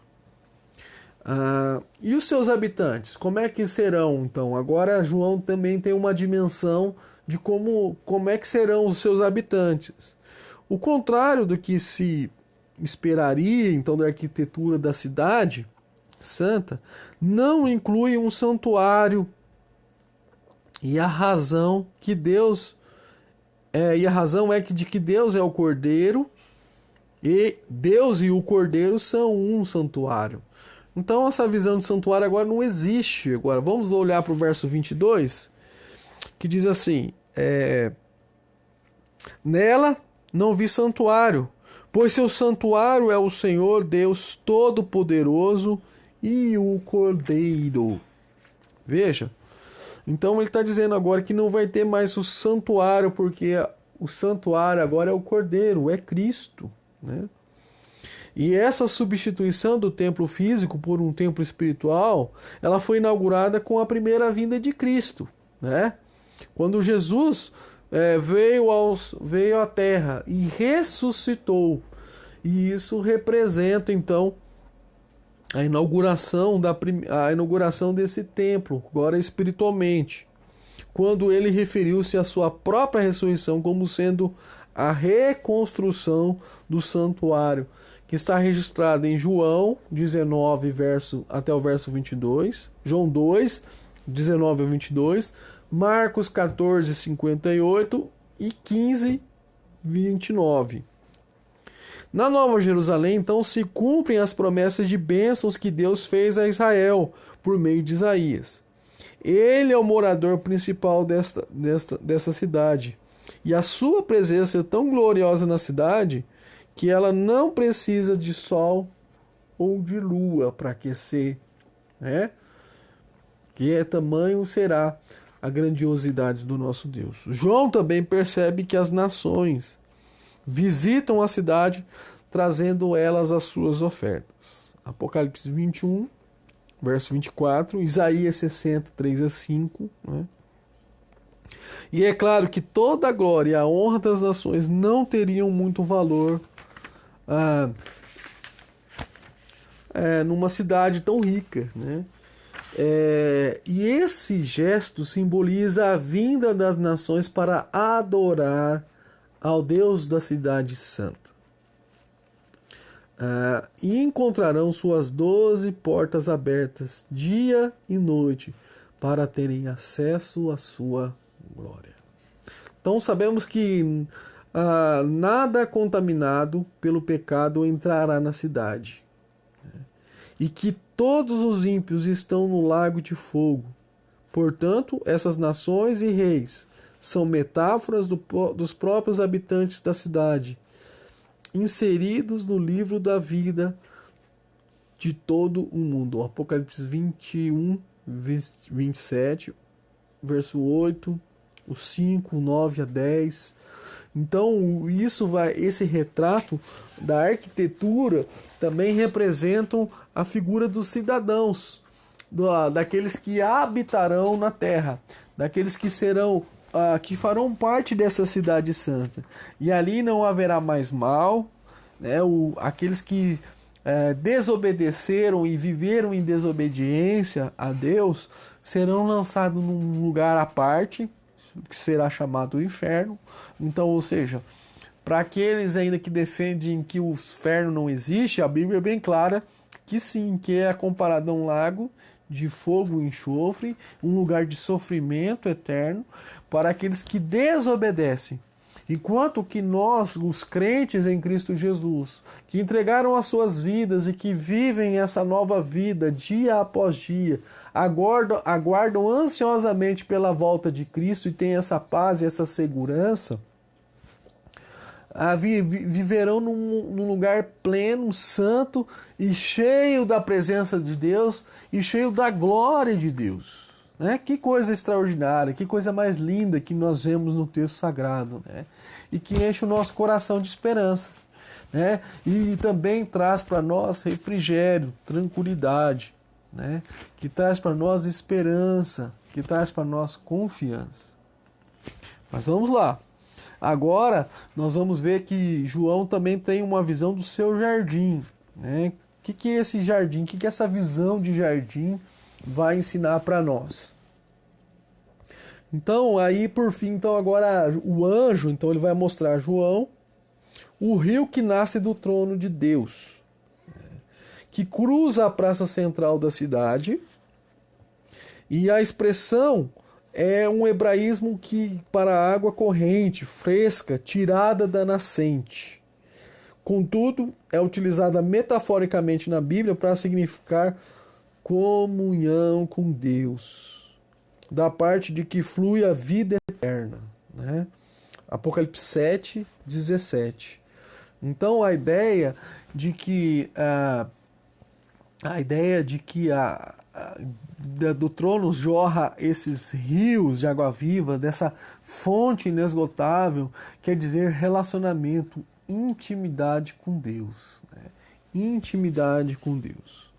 E os seus habitantes, como é que serão então? Agora João também tem uma dimensão de como é que serão os seus habitantes. O contrário do que se esperaria então da arquitetura da cidade santa, não inclui um santuário, e a razão é de que Deus é o Cordeiro, e Deus e o Cordeiro são um santuário. Então essa visão de santuário agora não existe. Agora vamos olhar para o verso 22, que diz assim: nela não vi santuário, pois seu santuário é o Senhor Deus Todo-Poderoso e o Cordeiro. Veja, então ele está dizendo agora que não vai ter mais o santuário, porque o santuário agora é o Cordeiro, é Cristo, né? E essa substituição do templo físico por um templo espiritual, ela foi inaugurada com a primeira vinda de Cristo, né? Quando Jesus veio à Terra e ressuscitou. E isso representa, então, a inauguração desse templo, agora espiritualmente. Quando ele referiu-se à sua própria ressurreição como sendo a reconstrução do santuário, que está registrado em João 19, até o verso 22, João 2, 19 a 22, Marcos 14, 58 e 15, 29. Na Nova Jerusalém, então, se cumprem as promessas de bênçãos que Deus fez a Israel por meio de Isaías. Ele é o morador principal dessa cidade. E a sua presença é tão gloriosa na cidade que ela não precisa de sol ou de lua para aquecer, né? Que tamanho será a grandiosidade do nosso Deus. João também percebe que as nações visitam a cidade, trazendo elas as suas ofertas. Apocalipse 21, verso 24, Isaías 60, 3 a 5, né? E é claro que toda a glória e a honra das nações não teriam muito valor numa cidade tão rica, né? E esse gesto simboliza a vinda das nações para adorar ao Deus da cidade santa. E encontrarão suas 12 portas abertas dia e noite para terem acesso à sua glória. Então sabemos que nada contaminado pelo pecado entrará na cidade, né? E que todos os ímpios estão no lago de fogo. Portanto, essas nações e reis são metáforas dos próprios habitantes da cidade, inseridos no livro da vida de todo o mundo. Apocalipse 21, 27, verso 8, o 5, 9 a 10. Então, esse retrato da arquitetura também representam a figura dos cidadãos, daqueles que habitarão na terra, daqueles que que farão parte dessa cidade santa. E ali não haverá mais mal, né? Aqueles que desobedeceram e viveram em desobediência a Deus serão lançados num lugar à parte, que será chamado inferno. Então, ou seja, para aqueles ainda que defendem que o inferno não existe, a Bíblia é bem clara que sim, que é comparado a um lago de fogo e enxofre, um lugar de sofrimento eterno para aqueles que desobedecem. Enquanto que nós, os crentes em Cristo Jesus, que entregaram as suas vidas e que vivem essa nova vida dia após dia, aguardam ansiosamente pela volta de Cristo e têm essa paz e essa segurança, viverão num lugar pleno, santo e cheio da presença de Deus e cheio da glória de Deus, né? Que coisa extraordinária, que coisa mais linda que nós vemos no texto sagrado, né? E que enche o nosso coração de esperança, né? E também traz para nós refrigério, tranquilidade, né? Que traz para nós esperança, que traz para nós confiança. Mas vamos lá. Agora nós vamos ver que João também tem uma visão do seu jardim, né? O que é esse jardim? O que essa visão de jardim vai ensinar para nós? Então, aí por fim, então agora o anjo, então ele vai mostrar a João o rio que nasce do trono de Deus, que cruza a praça central da cidade, e a expressão é um hebraísmo que para água corrente, fresca, tirada da nascente. Contudo, é utilizada metaforicamente na Bíblia para significar comunhão com Deus, da parte de que flui a vida eterna, né? Apocalipse 7, 17. Então a ideia de que do trono jorra esses rios de água viva, dessa fonte inesgotável, quer dizer relacionamento, intimidade com Deus, né? Intimidade com Deus.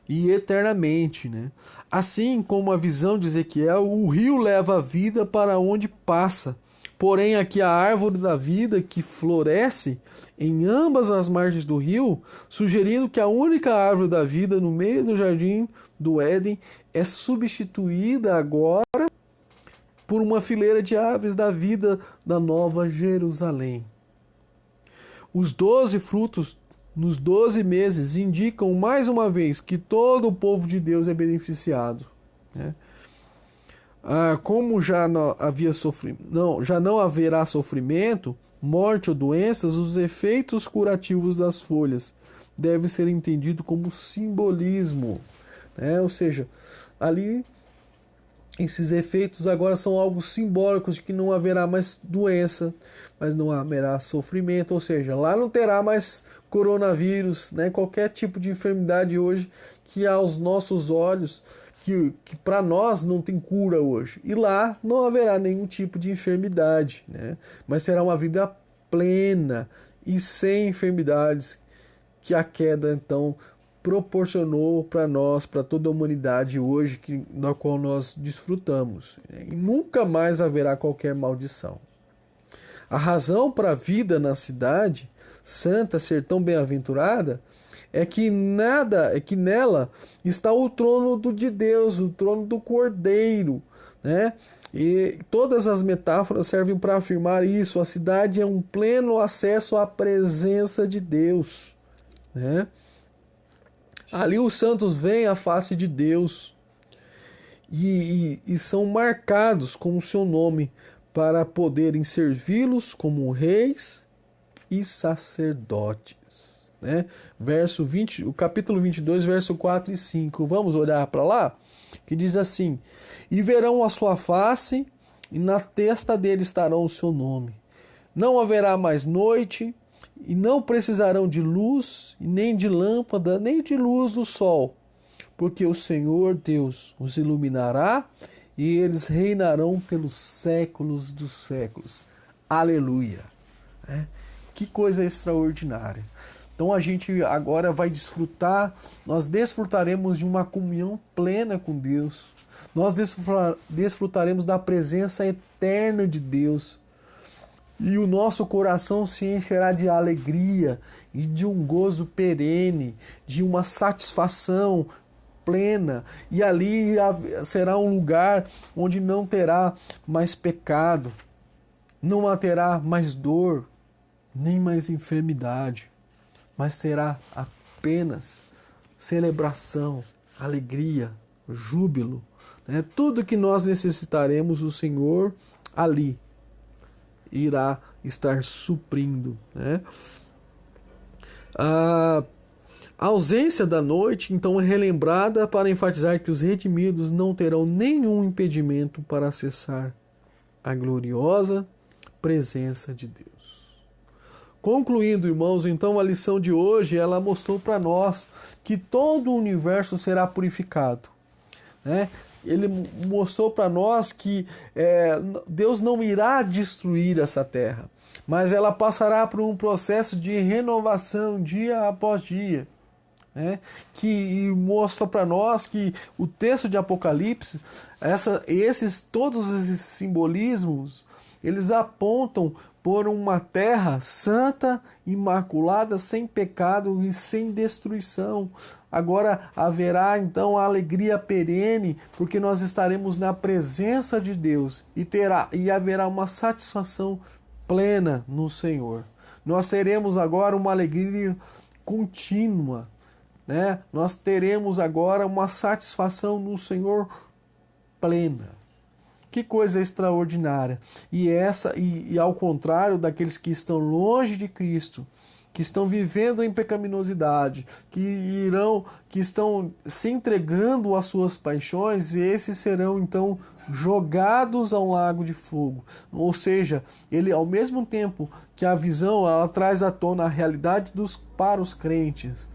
E eternamente, né? Assim como a visão de Ezequiel, o rio leva a vida para onde passa. Porém, aqui a árvore da vida que floresce em ambas as margens do rio, sugerindo que a única árvore da vida no meio do jardim do Éden é substituída agora por uma fileira de árvores da vida da Nova Jerusalém. Os 12 frutos nos 12 meses indicam mais uma vez que todo o povo de Deus é beneficiado, né? Como já não haverá sofrimento, morte ou doenças, os efeitos curativos das folhas devem ser entendidos como simbolismo, né? Ou seja, ali esses efeitos agora são algo simbólicos de que não haverá mais doença, mas não haverá sofrimento, ou seja, lá não terá mais coronavírus, né? Qualquer tipo de enfermidade hoje que aos nossos olhos, que para nós não tem cura hoje. E lá não haverá nenhum tipo de enfermidade, né? Mas será uma vida plena e sem enfermidades que a queda então proporcionou para nós, para toda a humanidade hoje, da qual nós desfrutamos. E nunca mais haverá qualquer maldição. A razão para a vida na cidade santa ser tão bem-aventurada é que nela está o trono de Deus, o trono do Cordeiro, né? E todas as metáforas servem para afirmar isso. A cidade é um pleno acesso à presença de Deus, né? Ali os santos veem a face de Deus e são marcados com o seu nome para poderem servi-los como reis e sacerdotes, né? O capítulo 22, verso 4 e 5. Vamos olhar para lá? Que diz assim: e verão a sua face, e na testa dele estará o seu nome. Não haverá mais noite, e não precisarão de luz, nem de lâmpada, nem de luz do sol, porque o Senhor Deus os iluminará, e eles reinarão pelos séculos dos séculos. Aleluia! Que coisa extraordinária! Então a gente agora vai nós desfrutaremos de uma comunhão plena com Deus, nós desfrutaremos da presença eterna de Deus, e o nosso coração se encherá de alegria e de um gozo perene, de uma satisfação plena. E ali será um lugar onde não terá mais pecado, não terá mais dor, nem mais enfermidade, mas será apenas celebração, alegria, júbilo, né? Tudo que nós necessitaremos, o Senhor ali irá estar suprindo, né? A ausência da noite, então, é relembrada para enfatizar que os redimidos não terão nenhum impedimento para acessar a gloriosa presença de Deus. Concluindo, irmãos, então a lição de hoje, ela mostrou para nós que todo o universo será purificado, né? Ele mostrou para nós que Deus não irá destruir essa terra, mas ela passará por um processo de renovação dia após dia, né? Que mostra para nós que o texto de Apocalipse, todos esses simbolismos, eles apontam por uma terra santa, imaculada, sem pecado e sem destruição. Agora haverá então a alegria perene, porque nós estaremos na presença de Deus e haverá uma satisfação plena no Senhor. Nós teremos agora uma alegria contínua, né? Nós teremos agora uma satisfação no Senhor plena. Que coisa extraordinária! E ao contrário daqueles que estão longe de Cristo, que estão vivendo em pecaminosidade, que estão se entregando às suas paixões, e esses serão então jogados ao lago de fogo. Ou seja, ele, ao mesmo tempo que a visão ela traz à tona a realidade para os crentes,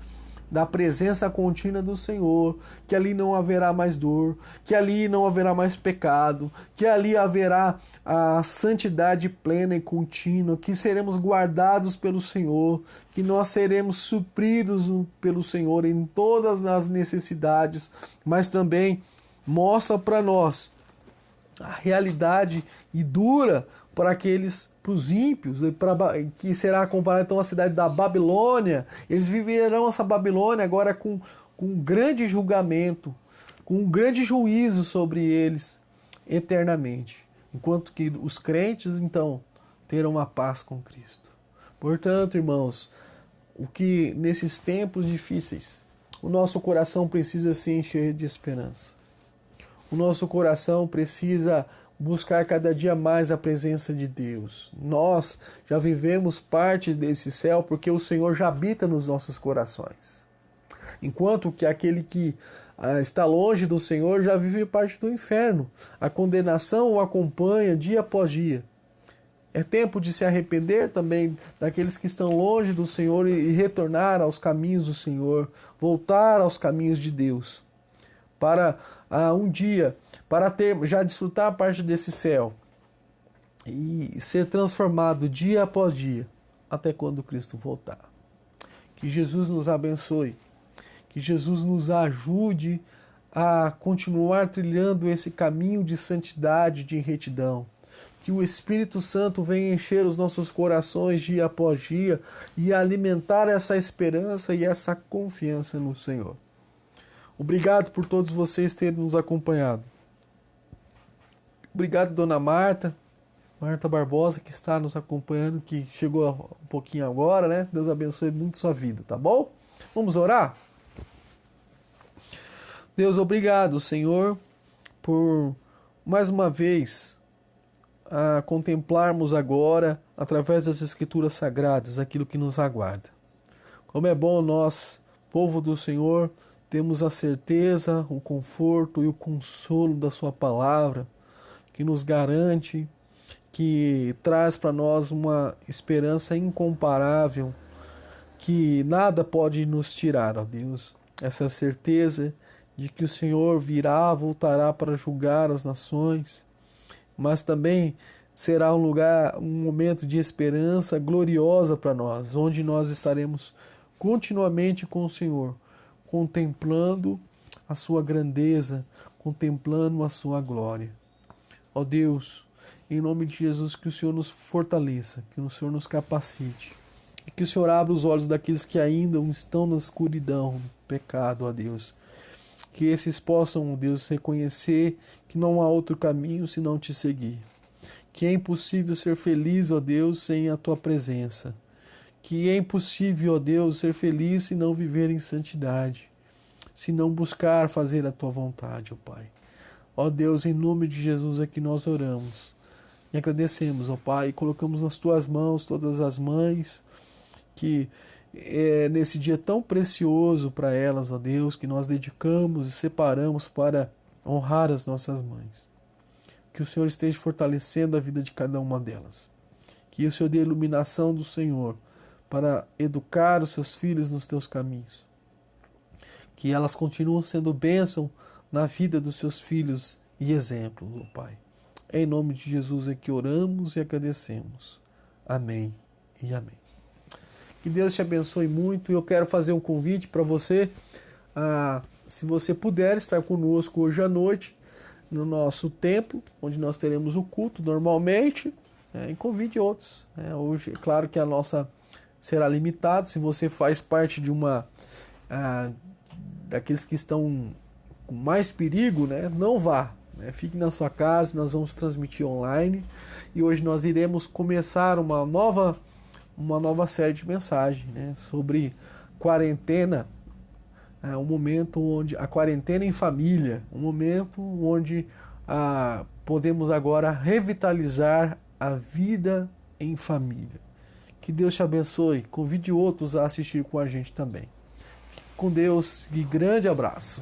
da presença contínua do Senhor, que ali não haverá mais dor, que ali não haverá mais pecado, que ali haverá a santidade plena e contínua, que seremos guardados pelo Senhor, que nós seremos supridos pelo Senhor em todas as necessidades, mas também mostra para nós a realidade e dura para os ímpios, que será comparado então à cidade da Babilônia. Eles viverão essa Babilônia agora com um grande julgamento, com um grande juízo sobre eles eternamente, enquanto que os crentes então terão a paz com Cristo. Portanto, irmãos, o que nesses tempos difíceis o nosso coração precisa se encher de esperança. O nosso coração precisa buscar cada dia mais a presença de Deus. Nós já vivemos partes desse céu porque o Senhor já habita nos nossos corações. Enquanto que aquele que está longe do Senhor já vive parte do inferno. A condenação o acompanha dia após dia. É tempo de se arrepender também daqueles que estão longe do Senhor e retornar aos caminhos do Senhor, voltar aos caminhos de Deus. Para um dia, para já desfrutar a parte desse céu e ser transformado dia após dia, até quando Cristo voltar. Que Jesus nos abençoe, que Jesus nos ajude a continuar trilhando esse caminho de santidade, de retidão. Que o Espírito Santo venha encher os nossos corações dia após dia e alimentar essa esperança e essa confiança no Senhor. Obrigado por todos vocês terem nos acompanhado. Obrigado, Dona Marta Barbosa, que está nos acompanhando, que chegou um pouquinho agora, né? Deus abençoe muito sua vida, tá bom? Vamos orar? Deus, obrigado, Senhor, por mais uma vez contemplarmos agora, através das Escrituras Sagradas, aquilo que nos aguarda. Como é bom nós, povo do Senhor, temos a certeza, o conforto e o consolo da sua palavra, que nos garante, que traz para nós uma esperança incomparável, que nada pode nos tirar, ó Deus. Essa certeza de que o Senhor virá, voltará para julgar as nações, mas também será um momento de esperança gloriosa para nós, onde nós estaremos continuamente com o Senhor, contemplando a sua grandeza, contemplando a sua glória. Ó Deus, em nome de Jesus, que o Senhor nos fortaleça, que o Senhor nos capacite, e que o Senhor abra os olhos daqueles que ainda estão na escuridão, no pecado, ó Deus. Que esses possam, ó Deus, reconhecer que não há outro caminho senão te seguir. Que é impossível ser feliz, ó Deus, sem a tua presença. Que é impossível, ó Deus, ser feliz se não viver em santidade, se não buscar fazer a tua vontade, ó Pai. Ó Deus, em nome de Jesus é que nós oramos e agradecemos, ó Pai, e colocamos nas tuas mãos todas as mães, que nesse dia tão precioso para elas, ó Deus, que nós dedicamos e separamos para honrar as nossas mães. Que o Senhor esteja fortalecendo a vida de cada uma delas. Que o Senhor dê a iluminação do Senhor para educar os seus filhos nos teus caminhos. Que elas continuem sendo bênção na vida dos seus filhos e exemplo, ó Pai. Em nome de Jesus é que oramos e agradecemos. Amém e amém. Que Deus te abençoe muito. E eu quero fazer um convite para você, se você puder estar conosco hoje à noite, no nosso templo, onde nós teremos o culto normalmente, e convide outros. Hoje, é claro que a nossa será limitado. Se você faz parte de daqueles que estão com mais perigo, né, não vá. Fique na sua casa, nós vamos transmitir online. E hoje nós iremos começar uma nova série de mensagens, né, sobre quarentena, um momento onde a quarentena em família, um momento onde podemos agora revitalizar a vida em família. Que Deus te abençoe. Convide outros a assistir com a gente também. Fique com Deus e grande abraço.